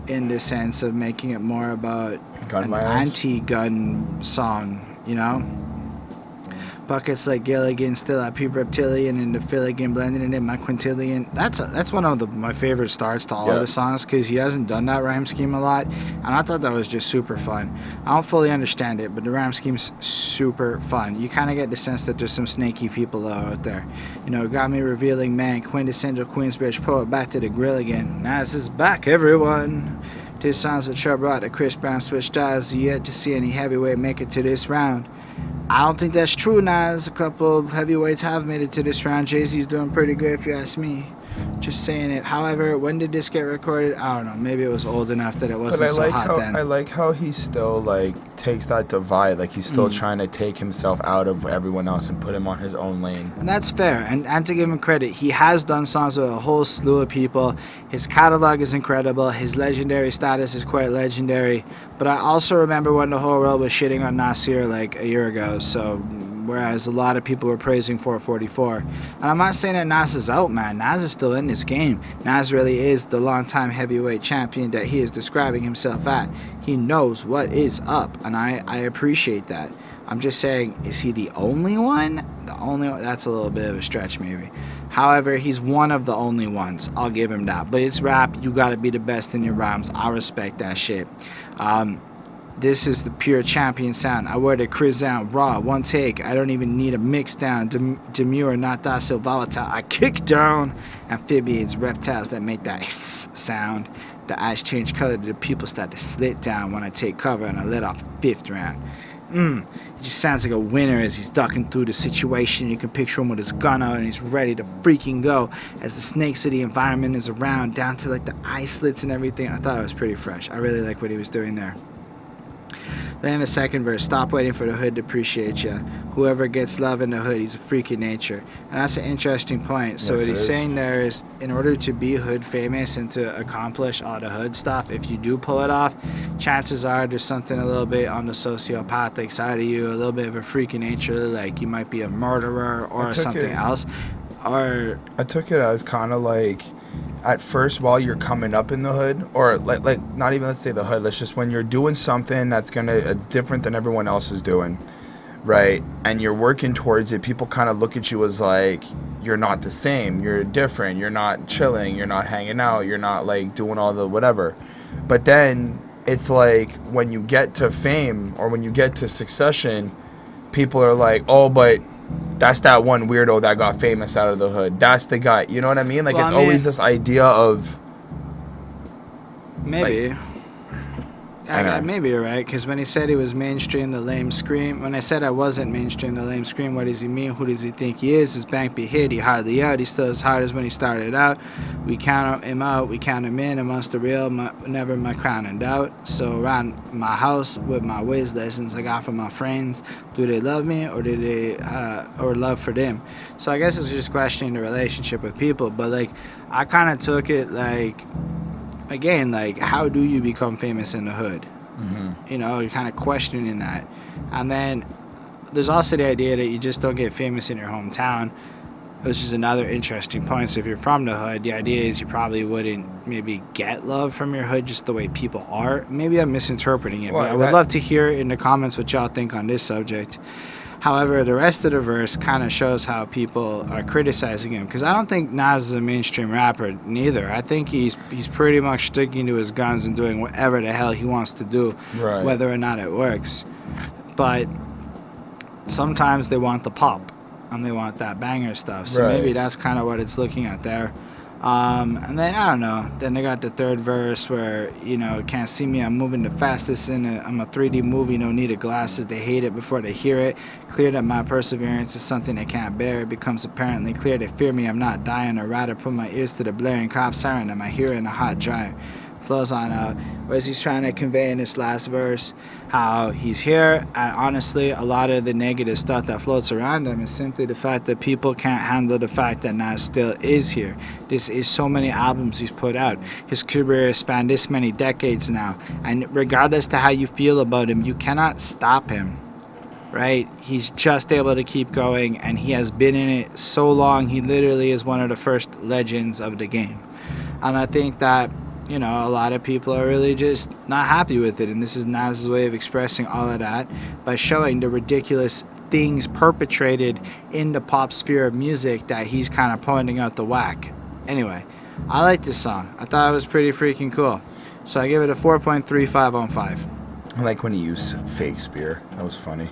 in the sense of making it more about an anti-gun song, you know? Buckets like Gilligan, still at Peep Reptilian, and the Filligan blending in my quintillion. That's one of my favorite starts to all of the songs, because he hasn't done that rhyme scheme a lot, and I thought that was just super fun. I don't fully understand it, but the rhyme scheme's super fun. You kind of get the sense that there's some snaky people out there. You know, got me revealing, man, quintessential Queensbridge poet, back to the grill again. Nas is back, everyone. This sounds what Chubb brought to Chris Brown switch styles. Yet to see any heavyweight make it to this round. I don't think that's true, Nas. A couple of heavyweights have made it to this round. Jay-Z's doing pretty good if you ask me. Just saying it. However, when did this get recorded? I don't know. Maybe it was old enough that it wasn't so hot then. I like how he still like takes that divide. Like, he's still trying to take himself out of everyone else and put him on his own lane. And that's fair. And to give him credit, he has done songs with a whole slew of people. His catalog is incredible. His legendary status is quite legendary. But I also remember when the whole world was shitting on Nasir like a year ago. So whereas a lot of people were praising 444. And I'm not saying that Nas is out, man. Nas is still in this game. Nas really is the longtime heavyweight champion that he is describing himself at. He knows what is up, and I appreciate that. I'm just saying, is he the only one? The only one? That's a little bit of a stretch, maybe. However, he's one of the only ones. I'll give him that. But it's rap. You gotta be the best in your rhymes. I respect that shit. This is the pure champion sound. I wear the Chris down raw, one take. I don't even need a mix down. Demure, not docile, volatile. I kick down amphibians, reptiles that make that sound. The eyes change color. The people start to slit down when I take cover and I let off a 5th round. It just sounds like a winner as he's ducking through the situation. You can picture him with his gun out and he's ready to freaking go as the snakes of the environment is around, down to like the eye slits and everything. I thought it was pretty fresh. I really like what he was doing there. Then in the second verse, stop waiting for the hood to appreciate you. Whoever gets love in the hood, he's a freak of nature. And that's an interesting point. So Yes, what it he's is. saying there is, in order to be hood famous and to accomplish all the hood stuff, if you do pull it off, chances are there's something a little bit on the sociopathic side of you, a little bit of a freak of nature, like you might be a murderer or something else. Or I took it as kind of like, at first while you're coming up in the hood, or like not even, let's say the hood, let's just, when you're doing something it's different than everyone else is doing, right, and you're working towards it, people kind of look at you as like, you're not the same, you're different, you're not chilling, you're not hanging out, you're not like doing all the whatever. But then it's like when you get to fame or when you get to succession, people are like, oh, but that's that one weirdo that got famous out of the hood. That's the guy. You know what I mean? Like, Well, it's I mean, always this idea of... maybe. I know. Maybe you're right, because when he said he was mainstream, the lame scream. When I said I wasn't mainstream, the lame scream, what does he mean? Who does he think he is? His bank be hit, he hardly out. He's still as hard as when he started out. We count him out, we count him in. Amongst the real, never my crown in doubt. So around my house with my whiz lessons I got from my friends, do they love me or do they, or love for them? So I guess it's just questioning the relationship with people. But like, I kind of took it like, again, like, how do you become famous in the hood? Mm-hmm. You know, you're kind of questioning that. And then there's also the idea that you just don't get famous in your hometown, which is another interesting point. So if you're from the hood, the idea is you probably wouldn't maybe get love from your hood just the way people are. Maybe I'm misinterpreting it, Well, but I would love to hear in the comments what y'all think on this subject. However, the rest of the verse kind of shows how people are criticizing him, because I don't think Nas is a mainstream rapper neither. I think he's pretty much sticking to his guns and doing whatever the hell he wants to do, Right. whether or not it works. But sometimes they want the pop and they want that banger stuff. So Right. maybe that's kind of what it's looking at there. And then, I don't know, then they got the third verse where, you know, can't see me, I'm moving the fastest I'm a 3D movie, no need of glasses, they hate it before they hear it, clear that my perseverance is something they can't bear, it becomes apparently clear they fear me, I'm not dying, or rather put my ears to the blaring cop siren, am I hearing a hot dryer? Flows on out, whereas he's trying to convey in this last verse how he's here, and honestly a lot of the negative stuff that floats around him is simply the fact that people can't handle the fact that Nas still is here. This is so many albums he's put out, his career spanned this many decades now, and regardless to how you feel about him, you cannot stop him, right? He's just able to keep going, and he has been in it so long, he literally is one of the first legends of the game. And I think that, you know, a lot of people are really just not happy with it, and this is Nas's way of expressing all of that by showing the ridiculous things perpetrated in the pop sphere of music that he's kind of pointing out the whack. Anyway, I like this song. I thought it was pretty freaking cool. So I give it a 4.35 on 5. I like when he used fake spear. That was funny.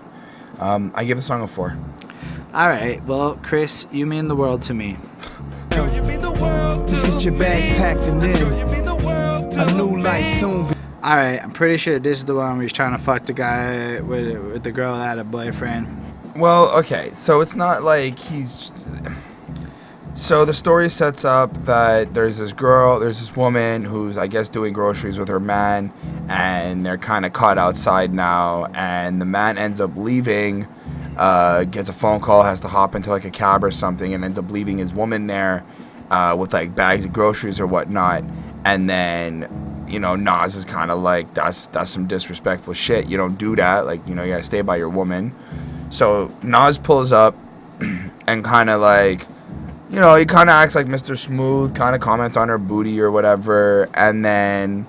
I give the song a 4. All right, well, Chris, you mean the world to me. Just get your bags packed and then a new life soon. All right, I'm pretty sure this is the one where he's trying to fuck the guy with the girl that had a boyfriend. Well, okay, so it's not like he's... So the story sets up that there's this woman who's, I guess, doing groceries with her man, and they're kind of caught outside now, and the man ends up leaving, gets a phone call, has to hop into like a cab or something, and ends up leaving his woman there with like bags of groceries or whatnot. And then, you know, Nas is kind of like, that's some disrespectful shit. You don't do that. Like, you know, you gotta stay by your woman. So Nas pulls up and kind of like, you know, he kind of acts like Mr. Smooth, kind of comments on her booty or whatever. And then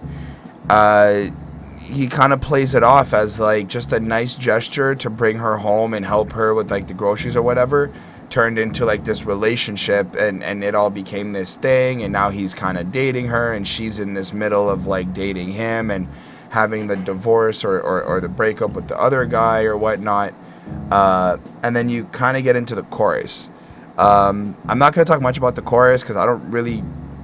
he kind of plays it off as like just a nice gesture to bring her home and help her with like the groceries or whatever. Turned into like this relationship, and it all became this thing, and now he's kind of dating her, and she's in this middle of like dating him and having the divorce or the breakup with the other guy or whatnot. And then you kind of get into the chorus. I'm not going to talk much about the chorus because I don't really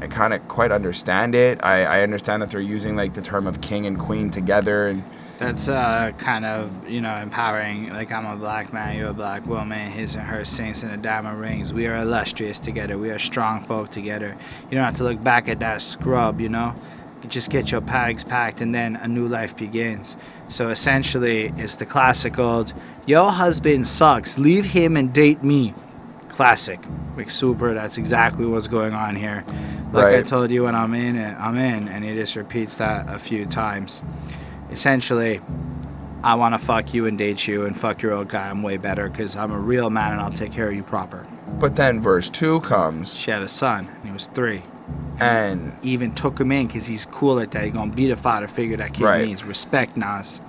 kind of quite understand it. I understand that they're using like the term of king and queen together, and That's kind of, you know, empowering. Like, I'm a black man, you're a black woman, his and her saints and the diamond rings. We are illustrious together. We are strong folk together. You don't have to look back at that scrub, you know. just get your bags packed and then a new life begins. So essentially, it's the classic old, your husband sucks, leave him and date me. Classic. Like super, that's exactly what's going on here. Like I told you when I'm in, and he just repeats that a few times. Essentially, I want to fuck you and date you and fuck your old guy. I'm way better because I'm a real man and I'll take care of you proper. But then verse 2 comes. She had a son and he was 3. And he even took him in because he's cool at that. He's going to be the father figure that kid needs. Respect, Nas.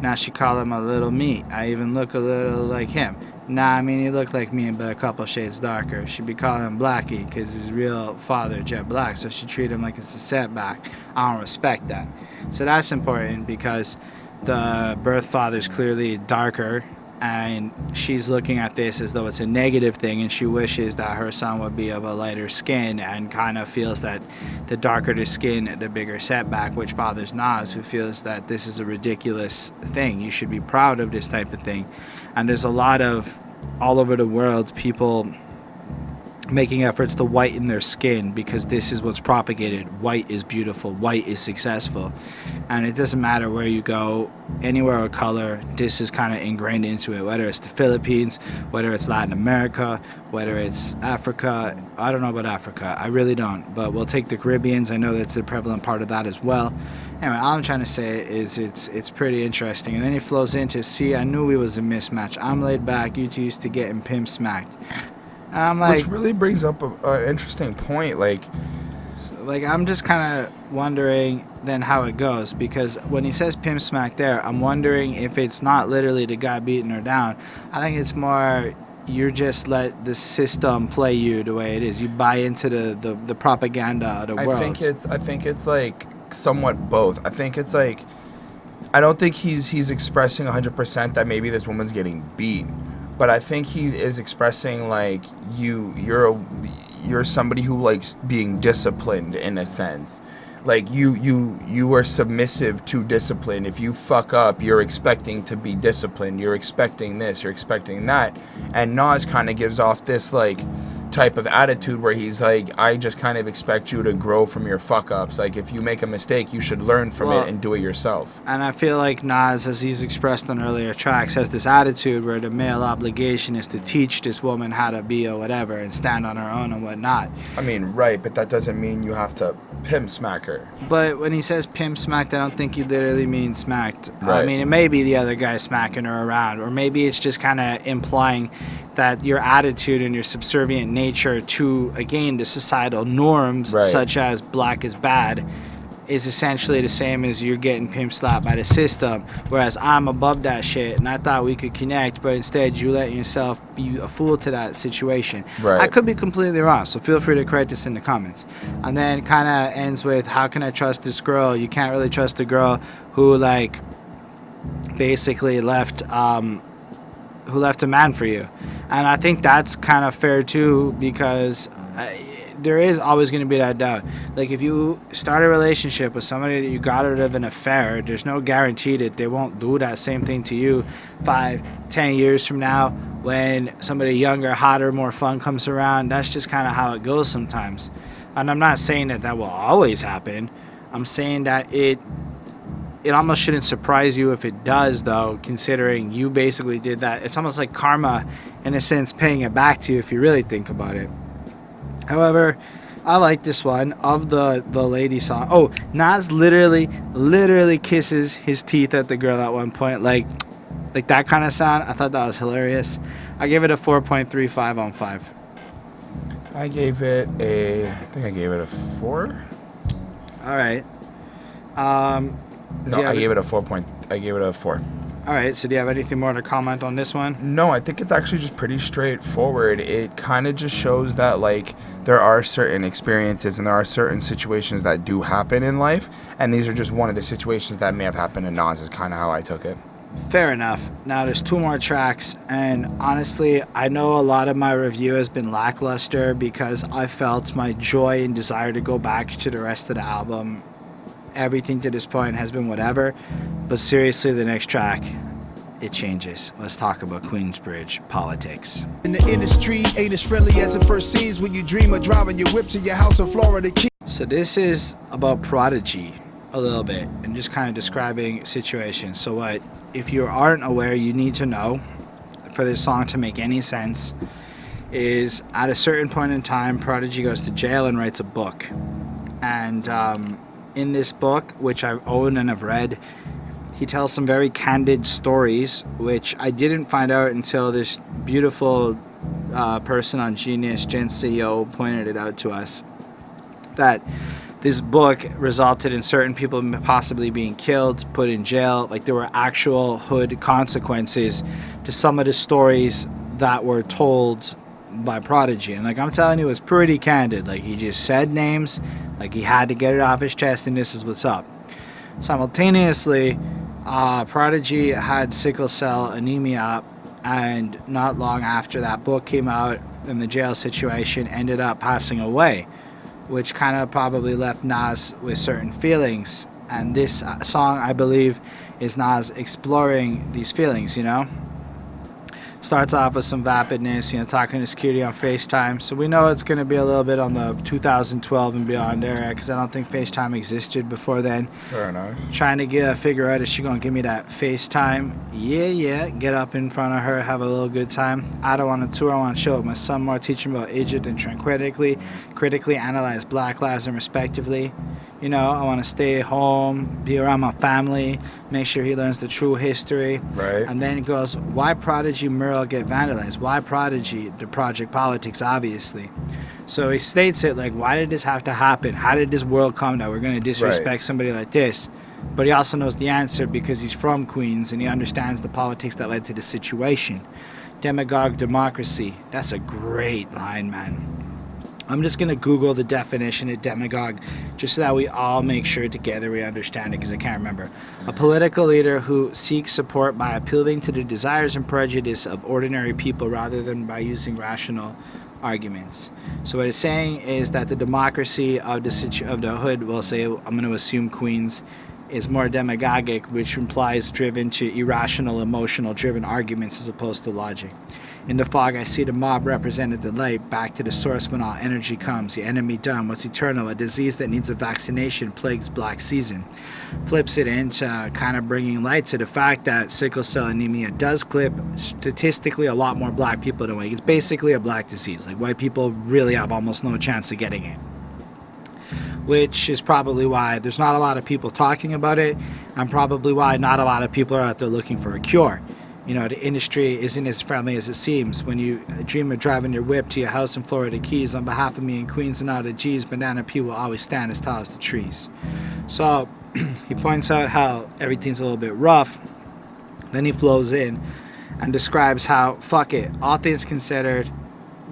Now she call him a little me. I even look a little like him. Nah, I mean, he looked like me, but a couple shades darker. She'd be calling him Blackie because his real father, Jet Black, so she treat him like it's a setback. I don't respect that. So that's important because the birth father's clearly darker, and she's looking at this as though it's a negative thing, and she wishes that her son would be of a lighter skin and kind of feels that the darker the skin, the bigger setback, which bothers Nas, who feels that this is a ridiculous thing. You should be proud of this type of thing. And there's a lot of, all over the world, people making efforts to whiten their skin because this is what's propagated. White is beautiful. White is successful. And it doesn't matter where you go, anywhere with color, this is kind of ingrained into it, whether it's the Philippines, whether it's Latin America, whether it's Africa. I don't know about Africa. I really don't. But we'll take the Caribbeans. I know that's a prevalent part of that as well. Anyway, all I'm trying to say is it's pretty interesting. And then he flows into, see, I knew we was a mismatch. I'm laid back. You two used to getting pimp smacked. And I'm like, which really brings up an interesting point. Like I'm just kind of wondering then how it goes, because when he says pimp smack there, I'm wondering if it's not literally the guy beating her down. I think it's more you just let the system play you the way it is. You buy into the propaganda of the world. I think it's like somewhat both. I think it's like, I don't think he's expressing 100% that maybe this woman's getting beat. But I think he is expressing like you're somebody who likes being disciplined in a sense. Like you are submissive to discipline. If you fuck up, you're expecting to be disciplined. You're expecting this, you're expecting that. And Nas kind of gives off this like type of attitude where he's like, I just kind of expect you to grow from your fuck ups. Like if you make a mistake, you should learn from it and do it yourself. And I feel like Nas, as he's expressed on earlier tracks, has this attitude where the male obligation is to teach this woman how to be or whatever and stand on her own and whatnot. I mean, right, but that doesn't mean you have to pimp smack her. But when he says pimp smacked, I don't think he literally means smacked. Right. I mean, it may be the other guy smacking her around, or maybe it's just kind of implying that your attitude and your subservient nature to, again, the societal norms, such as black is bad, is essentially the same as you're getting pimp slapped by the system, whereas I'm above that shit and I thought we could connect, but instead you let yourself be a fool to that situation. Right. I could be completely wrong, so feel free to correct us in the comments. And then kind of ends with, how can I trust this girl? You can't really trust a girl who like basically left a man for you. And I think that's kind of fair too, because there is always going to be that doubt. Like if you start a relationship with somebody that you got out of an affair, there's no guarantee that they won't do that same thing to you 5-10 years from now when somebody younger, hotter, more fun comes around. That's just kind of how it goes sometimes. And I'm not saying that will always happen. I'm saying that it almost shouldn't surprise you if it does, though, considering you basically did that. It's almost like karma, in a sense, paying it back to you if you really think about it. However, I like this one of the lady song. Oh, Nas literally kisses his teeth at the girl at one point, like that kind of sound. I thought that was hilarious. I gave it a 4.35 on 5. I gave it a 4. All right. No, I gave it a 4. All right, so do you have anything more to comment on this one? No, I think it's actually just pretty straightforward. It kind of just shows that, like, there are certain experiences and there are certain situations that do happen in life, and these are just one of the situations that may have happened in Nas, is kind of how I took it. Fair enough. Now, there's 2 more tracks, and honestly, I know a lot of my review has been lackluster because I felt my joy and desire to go back to the rest of the album. Everything to this point has been whatever, but seriously, the next track, it changes. Let's talk about Queensbridge politics. In the industry, ain't as friendly as it first seems when you dream of driving your whip to your house in Florida. So this is about Prodigy a little bit and just kind of describing situations. So what, if you aren't aware, you need to know for this song to make any sense is at a certain point in time, Prodigy goes to jail and writes a book. And in this book, which I own and have read, he tells some very candid stories, which I didn't find out until this beautiful person on Genius, Jen CEO, pointed it out to us. That this book resulted in certain people possibly being killed, put in jail. Like, there were actual hood consequences to some of the stories that were told by Prodigy. And like I'm telling you, it was pretty candid. Like, he just said names, like he had to get it off his chest, and this is what's up. Simultaneously, Prodigy had sickle cell anemia, and not long after that book came out and the jail situation, ended up passing away, which kind of probably left Nas with certain feelings. And this song, I believe, is Nas exploring these feelings, you know? Starts off with some vapidness, you know, talking to security on FaceTime. So we know it's going to be a little bit on the 2012 and beyond era, because I don't think FaceTime existed before then. Fair enough. Trying to figure out if she's going to give me that FaceTime. Yeah, get up in front of her, have a little good time. I don't want to tour, I want to chill with my son more, teach him about Egypt and critically analyze Black lives and respectively. You know, I want to stay home, be around my family, make sure he learns the true history. Right. And then it goes, why Prodigy mural get vandalized? Why Prodigy? The project politics, obviously. So he states it like, why did this have to happen? How did this world come that we're going to disrespect somebody like this? But he also knows the answer because he's from Queens and he understands the politics that led to the situation. Demagogue democracy. That's a great line, man. I'm just going to Google the definition of demagogue just so that we all make sure together we understand it, because I can't remember. A political leader who seeks support by appealing to the desires and prejudice of ordinary people rather than by using rational arguments. So what it's saying is that the democracy of the hood, we'll say, I'm going to assume Queens, is more demagogic, which implies driven to irrational, emotional driven arguments as opposed to logic. In the fog, I see the mob represented the light, back to the source when all energy comes. The enemy done, what's eternal, a disease that needs a vaccination, plagues black season. Flips it into kind of bringing light to the fact that sickle cell anemia does clip statistically a lot more black people than white. It's basically a black disease. Like, white people really have almost no chance of getting it. Which is probably why there's not a lot of people talking about it, and probably why not a lot of people are out there looking for a cure. You know, the industry isn't as friendly as it seems. When you dream of driving your whip to your house in Florida Keys, on behalf of me in Queens and all the G's, Banana P will always stand as tall as the trees. So he points out how everything's a little bit rough. Then he flows in and describes how, fuck it, all things considered,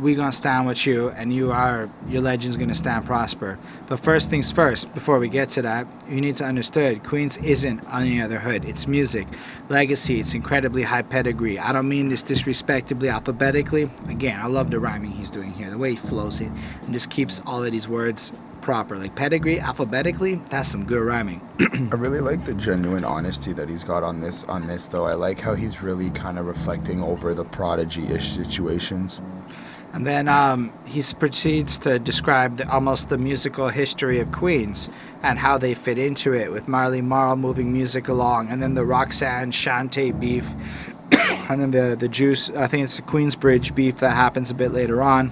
we gonna stand with you, and your legend's gonna stand prosper. But first things first, before we get to that, you need to understand Queens isn't any other hood. It's music, legacy, it's incredibly high pedigree. I don't mean this disrespectably alphabetically. Again, I love the rhyming he's doing here, the way he flows it and just keeps all of these words proper. Like pedigree, alphabetically, that's some good rhyming. I really like the genuine honesty that he's got on this though. I like how he's really kind of reflecting over the Prodigy-ish situations. And then he proceeds to describe almost the musical history of Queens and how they fit into it, with Marley Marl moving music along, and then the Roxanne Shante beef, and then the Juice, I think it's the Queensbridge beef that happens a bit later on.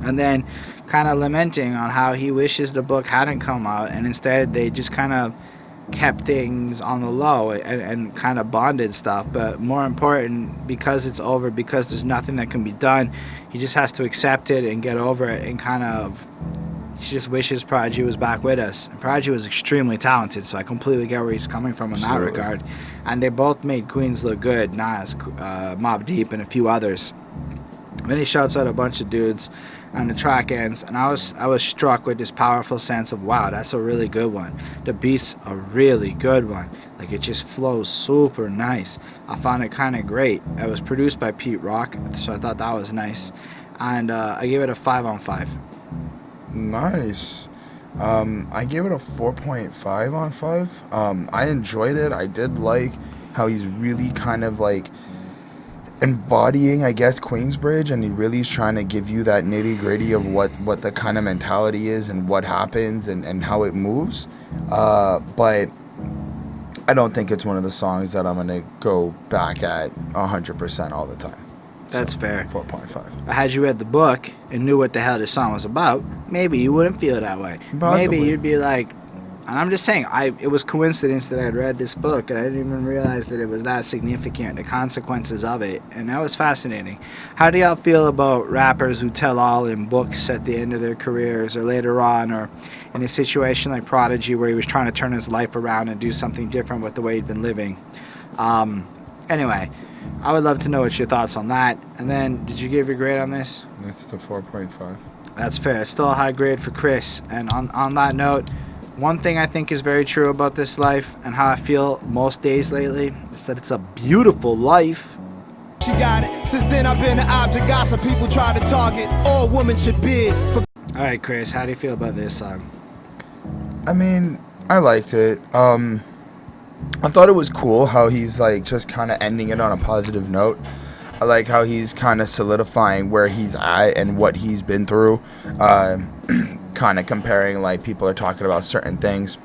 And then kind of lamenting on how he wishes the book hadn't come out, and instead they just kind of kept things on the low and kind of bonded stuff. But more important, because it's over, because there's nothing that can be done, he just has to accept it and get over it, and kind of, he just wishes Prodigy was back with us. And Prodigy was extremely talented, so I completely get where he's coming from in that regard. And they both made Queens look good, Nas, Mobb Deep, and a few others. Then he shouts out a bunch of dudes on the track ends, and I was struck with this powerful sense of, wow, that's a really good one. The beat's a really good one. Like, it just flows super nice. I found it kind of great. It was produced by Pete Rock, so I thought that was nice. And I gave it a 5 on 5. Nice. I gave it a 4.5 on 5. I enjoyed it. I did like how he's really kind of like, embodying, I guess, Queensbridge, and he really is trying to give you that nitty gritty of what the kind of mentality is and what happens and how it moves. But I don't think it's one of the songs that I'm gonna go back at 100% all the time. That's fair. 4.5. But had you read the book and knew what the hell this song was about, maybe you wouldn't feel that way. Possibly. Maybe you'd be like, and I'm just saying, it was coincidence that I'd read this book and I didn't even realize that it was that significant, the consequences of it, and that was fascinating. How do y'all feel about rappers who tell all in books at the end of their careers or later on, or in a situation like Prodigy where he was trying to turn his life around and do something different with the way he'd been living? Anyway, I would love to know what your thoughts on that. And then, did you give your grade on this? That's the 4.5. That's fair. It's still a high grade for Chris. And on that note, one thing I think is very true about this life and how I feel most days lately is that it's a beautiful life. She got it. Since then I've been an object. Gossip people try to target. All women should bid for. All right, Chris, how do you feel about this song? I mean, I liked it. I thought it was cool how he's like just kind of ending it on a positive note. I like how he's kind of solidifying where he's at and what he's been through. Kind of comparing, like, people are talking about certain things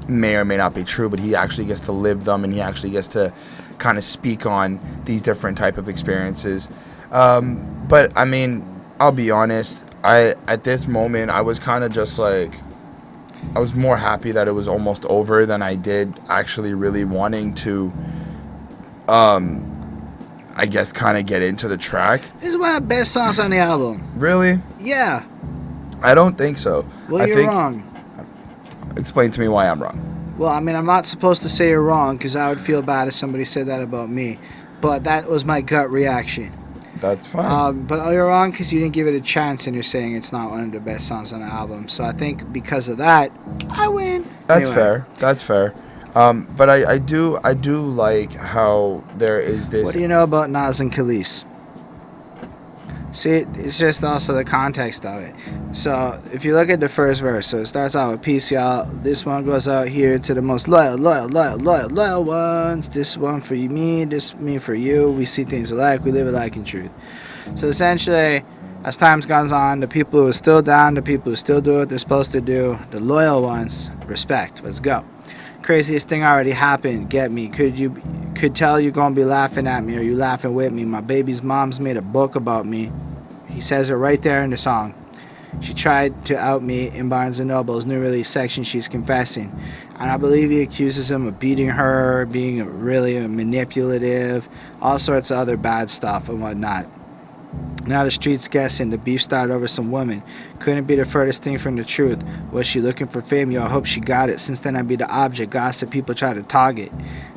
may or may not be true, but he actually gets to live them and he actually gets to kind of speak on these different type of experiences. But I mean, I'll be honest, at this moment I was kind of just like, I was more happy that it was almost over than I did actually really wanting to I guess kind of get into the track. This is one of the best songs on the album. Really? Yeah. I don't think so. Well, you're wrong. Explain to me why I'm wrong. Well, I mean, I'm not supposed to say you're wrong because I would feel bad if somebody said that about me. But that was my gut reaction. That's fine. But you're wrong because you didn't give it a chance and you're saying it's not one of the best songs on the album. So I think because of that, I win. That's Anyway. fair. That's fair. But I do like how there is this. What do you know about Nas and Khalees? See, it's just also the context of it. So if you look at the first verse, so it starts out with peace, y'all. This one goes out here to the most loyal ones. This one for you, me. This me for you. We see things alike. We live alike in truth. So essentially, as time's goes on, the people who are still down, the people who still do what they're supposed to do, the loyal ones, respect. Let's go. Craziest thing already happened. Get me. Could tell you gonna be laughing at me or you laughing with me. My baby's mom's made a book about me. He says it right there in the song. She tried to out me in Barnes & Noble's new release section. She's confessing. And I believe he accuses him of beating her, being really manipulative, all sorts of other bad stuff and whatnot. Now the street's guessing. The beef started over some woman. Couldn't be the furthest thing from the truth. Was she looking for fame? Yo, I hope she got it. Since then I'd be the object. Gossip people try to target.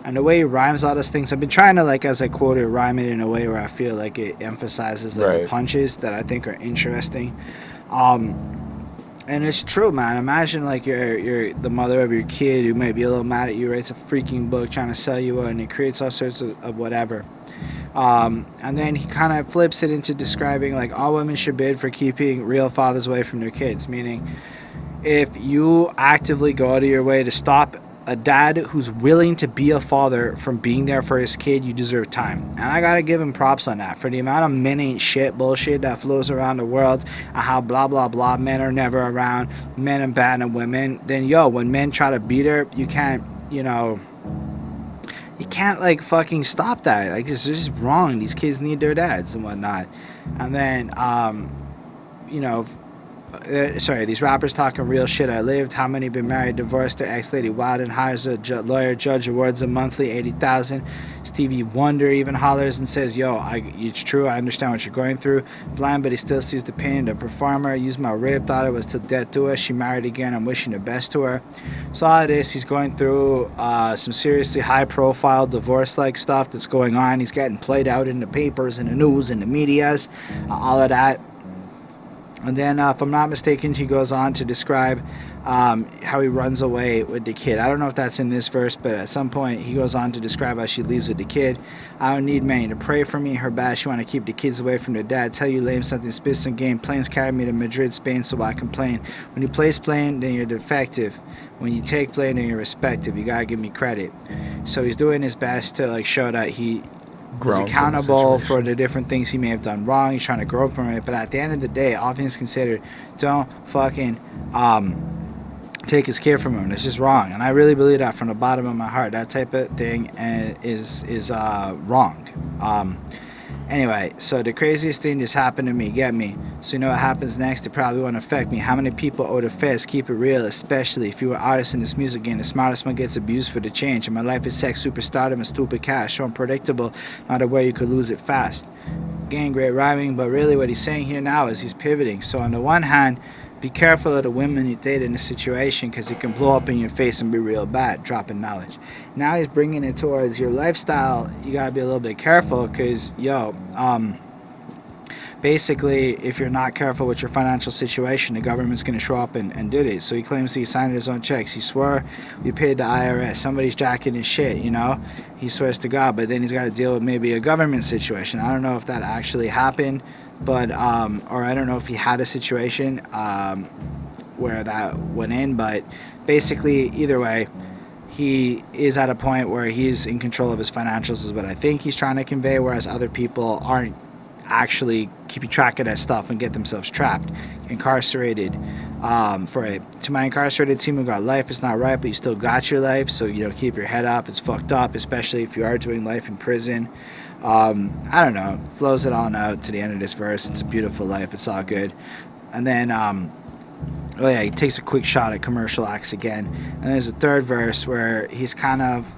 And the way he rhymes all those things, I've been trying to, like, as I quote it, rhyme it in a way where I feel like it emphasizes, like, Right. the punches that I think are interesting. And it's true, man. Imagine, like, you're the mother of your kid who might be a little mad at you, writes a freaking book trying to sell you out, and it creates all sorts of whatever. And then he kind of flips it into describing, like, all women should bid for keeping real fathers away from their kids. Meaning, if you actively go out of your way to stop a dad who's willing to be a father from being there for his kid, you deserve time. And I gotta give him props on that. For the amount of men ain't shit bullshit that flows around the world, and how blah blah blah, men are never around, men abandon women, then yo, when men try to beat her, you can't, you can't, like, fucking stop that. Like, it's just wrong. These kids need their dads and whatnot. And then, these rappers talking real shit. I lived. How many been married, divorced? Their ex-lady wild and hires a lawyer, judge, awards a monthly 80,000. Stevie Wonder even hollers and says, yo, it's true. I understand what you're going through. Blind, but he still sees the pain. The performer used my rib, thought it was till death to her. She married again. I'm wishing the best to her. So all of this, he's going through some seriously high-profile divorce-like stuff that's going on. He's getting played out in the papers and the news and the medias, all of that. And then, if I'm not mistaken, he goes on to describe how he runs away with the kid. I don't know if that's in this verse, but at some point he goes on to describe how she leaves with the kid. I don't need many to pray for me. Her bad, she want to keep the kids away from their dad. Tell you lame something, spit some game. Planes carry me to Madrid, Spain, so I complain. When you place plane, then you're defective. When you take plane, then you're respective. You gotta give me credit. So he's doing his best to, like, show that he Grown from the accountable for situation. the different things he may have done wrong. He's trying to grow from it. But at the end of the day, all things considered, don't fucking take his kid from him. It's just wrong. And I really believe that from the bottom of my heart. That type of thing is wrong. Anyway, so the craziest thing just happened to me. Get me? So you know what happens next? It probably won't affect me. How many people owe the feds? Keep it real, especially if you were artists in this music game. The smartest one gets abused for the change. And my life is sex, superstardom, and stupid cash. So unpredictable, not aware you could lose it fast. Again, great rhyming, but really what he's saying here now is he's pivoting. So on the one hand, be careful of the women you date in this situation because it can blow up in your face and be real bad, dropping knowledge. Now he's bringing it towards your lifestyle. You got to be a little bit careful because, basically, if you're not careful with your financial situation, the government's going to show up and do this. So he claims he signed his own checks. He swore we paid the IRS. Somebody's jacking his shit, He swears to God, but then he's got to deal with maybe a government situation. I don't know if that actually happened. But or I don't know if he had a situation where that went in, but basically either way, he is at a point where he's in control of his financials is what I think he's trying to convey, whereas other people aren't actually keeping track of that stuff and get themselves trapped, incarcerated for it. To my incarcerated team who got life, it's not right, but you still got your life, so keep your head up. It's fucked up, especially if you are doing life in prison. I don't know, flows it on out to the end of this verse. It's a beautiful life, it's all good. And then he takes a quick shot at commercial acts again, and there's a third verse where he's kind of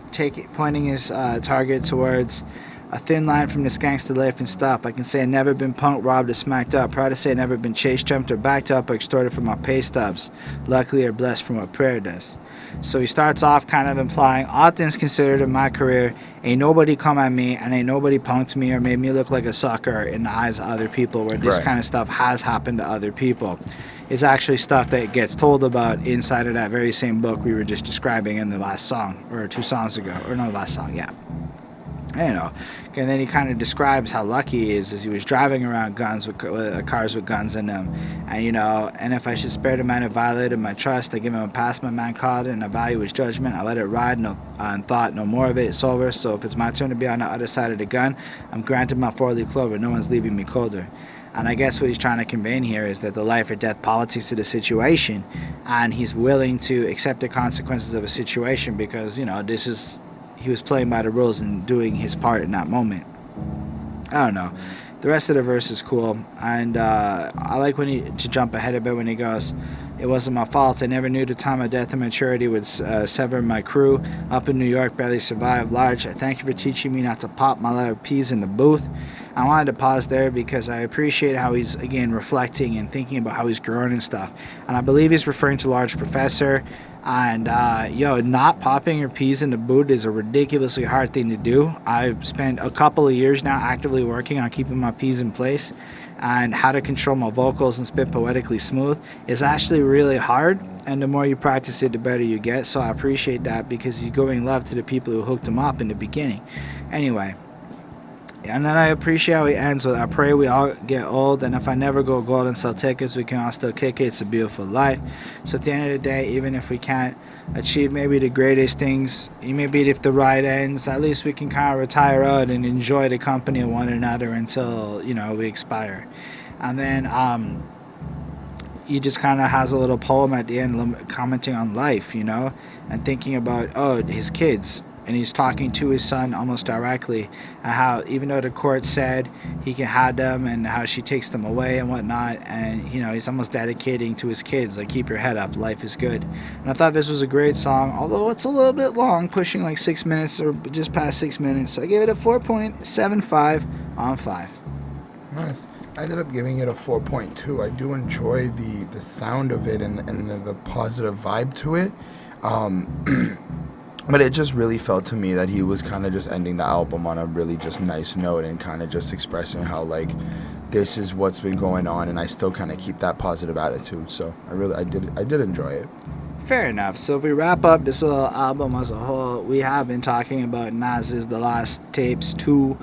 pointing his target towards a thin line from this gangster life and stop. I can say I've never been punked, robbed, or smacked up. Proud to say I've never been chased, jumped, or backed up, or extorted from my pay stubs. Luckily or blessed from what prayer does. So he starts off kind of implying, all things considered in my career, ain't nobody come at me and ain't nobody punked me or made me look like a sucker in the eyes of other people, where this kind of stuff has happened to other people. It's actually stuff that gets told about inside of that very same book we were just describing in the last song, or 2 songs ago, or no, last song, yeah. And then he kind of describes how lucky he is as he was driving around cars with guns in them, and if I should spare the man who violated my trust, I give him a pass, my man called it, and I value his judgment. I let it ride, and thought no more of it. It's over. So if it's my turn to be on the other side of the gun, I'm granted my 4-leaf clover. No one's leaving me colder. And I guess what he's trying to convey in here is that the life or death politics of the situation, and he's willing to accept the consequences of a situation because he was playing by the rules and doing his part in that moment. I don't know. The rest of the verse is cool, and I like to jump ahead a bit when he goes, it wasn't my fault. I never knew the time of death and maturity would sever my crew. Up in New York, barely survived large. I thank you for teaching me not to pop my little peas in the booth. I wanted to pause there because I appreciate how he's, again, reflecting and thinking about how he's growing and stuff. And I believe he's referring to Large Professor. And, not popping your peas in the boot is a ridiculously hard thing to do. I've spent a couple of years now actively working on keeping my peas in place, and how to control my vocals and spit poetically smooth is actually really hard. And the more you practice it, the better you get. So I appreciate that because he's giving love to the people who hooked him up in the beginning. Anyway. And then I appreciate how he ends with, I pray we all get old, and if I never go gold and sell tickets, we can all still kick it. It's a beautiful life. So at the end of the day, even if we can't achieve maybe the greatest things, maybe if the ride ends, at least we can kind of retire out and enjoy the company of one another until, we expire. And then he just kind of has a little poem at the end commenting on life, and thinking about, his kids. And he's talking to his son almost directly, and how even though the court said he can have them, and how she takes them away and whatnot, and he's almost dedicating to his kids, like, keep your head up, life is good. And I thought this was a great song, although it's a little bit long, pushing like 6 minutes or just past 6 minutes. So I gave it a 4.75 on 5. Nice. I ended up giving it a 4.2. I do enjoy the sound of it and the positive vibe to it. But it just really felt to me that he was kind of just ending the album on a really just nice note, and kind of just expressing how, like, this is what's been going on, and I still kind of keep that positive attitude. So I did enjoy it. Fair enough. So if we wrap up this little album as a whole, we have been talking about Nas's The Last Tapes 2,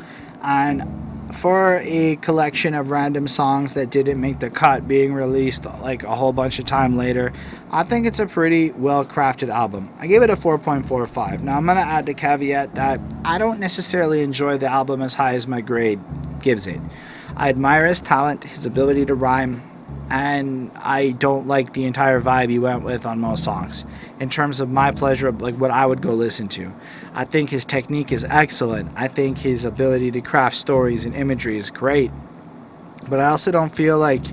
and for a collection of random songs that didn't make the cut being released like a whole bunch of time later, I think it's a pretty well crafted album. I gave it a 4.45. Now I'm going to add the caveat that I don't necessarily enjoy the album as high as my grade gives it. I admire his talent, his ability to rhyme, and I don't like the entire vibe he went with on most songs. In terms of my pleasure, like what I would go listen to, I think his technique is excellent. I think his ability to craft stories and imagery is great. But I also don't feel like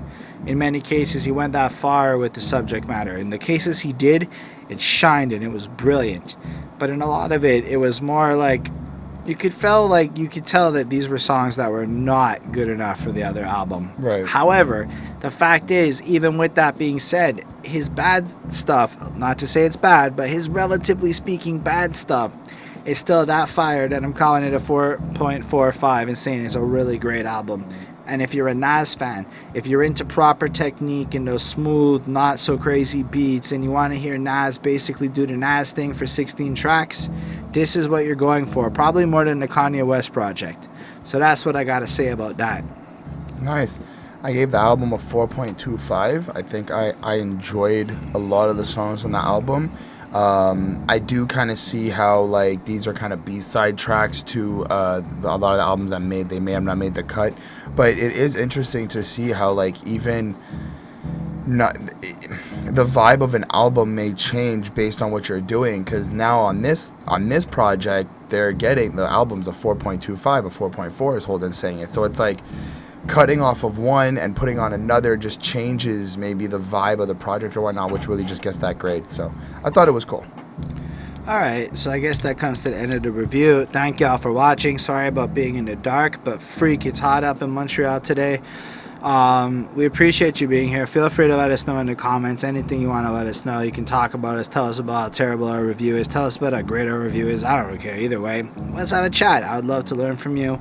in many cases he went that far with the subject matter. In the cases he did, it shined and it was brilliant. But in a lot of it, it was more like you could tell that these were songs that were not good enough for the other album. Right. However, the fact is, even with that being said, his bad stuff, not to say it's bad, but his relatively speaking bad stuff is still that fire that I'm calling it a 4.45 and saying it's a really great album. And if you're a Nas fan, if you're into proper technique and those smooth, not so crazy beats, and you want to hear Nas basically do the Nas thing for 16 tracks, this is what you're going for. Probably more than the Kanye West project. So that's what I got to say about that. Nice. I gave the album a 4.25. I think I enjoyed a lot of the songs on the album. I do kind of see how like these are kind of B-side tracks to a lot of the albums that they may have not made the cut, but it is interesting to see how like even not the vibe of an album may change based on what you're doing, because now on this project they're getting the album's a 4.25, a 4.4 is Holden saying it, so it's like cutting off of one and putting on another just changes maybe the vibe of the project or whatnot, which really just gets that grade. So I thought it was cool. Alright, so I guess that comes to the end of the review. Thank y'all for watching. Sorry about being in the dark, but freak, it's hot up in Montreal today. We appreciate you being here. Feel free to let us know in the comments anything you want to let us know. You can talk about us, tell us about how terrible our review is, tell us about how great our review is. I don't really care either way. Let's have a chat. I would love to learn from you.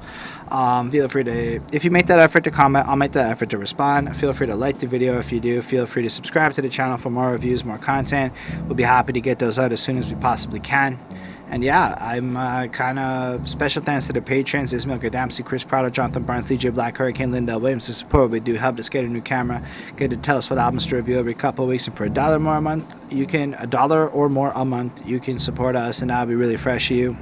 Feel free to, if you make that effort to comment, I'll make that effort to respond. Feel free to like the video if you do. Feel free to subscribe to the channel for more reviews, more content. We'll be happy to get those out as soon as we possibly can. And yeah, I'm kind of special thanks to the patrons: Ismail Gadamsi, Chris Prado, Jonathan Barnes, DJ Black, Hurricane, Lindell Williams. The support we do helped us get a new camera, get to tell us what albums to review every couple of weeks, and for $1 more a month, $1 or more a month, you can support us, and that'll be really fresh to you.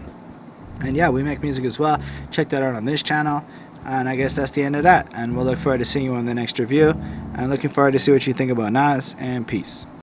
And yeah, we make music as well. Check that out on this channel. And I guess that's the end of that. And we'll look forward to seeing you on the next review. And looking forward to see what you think about Nas. And peace.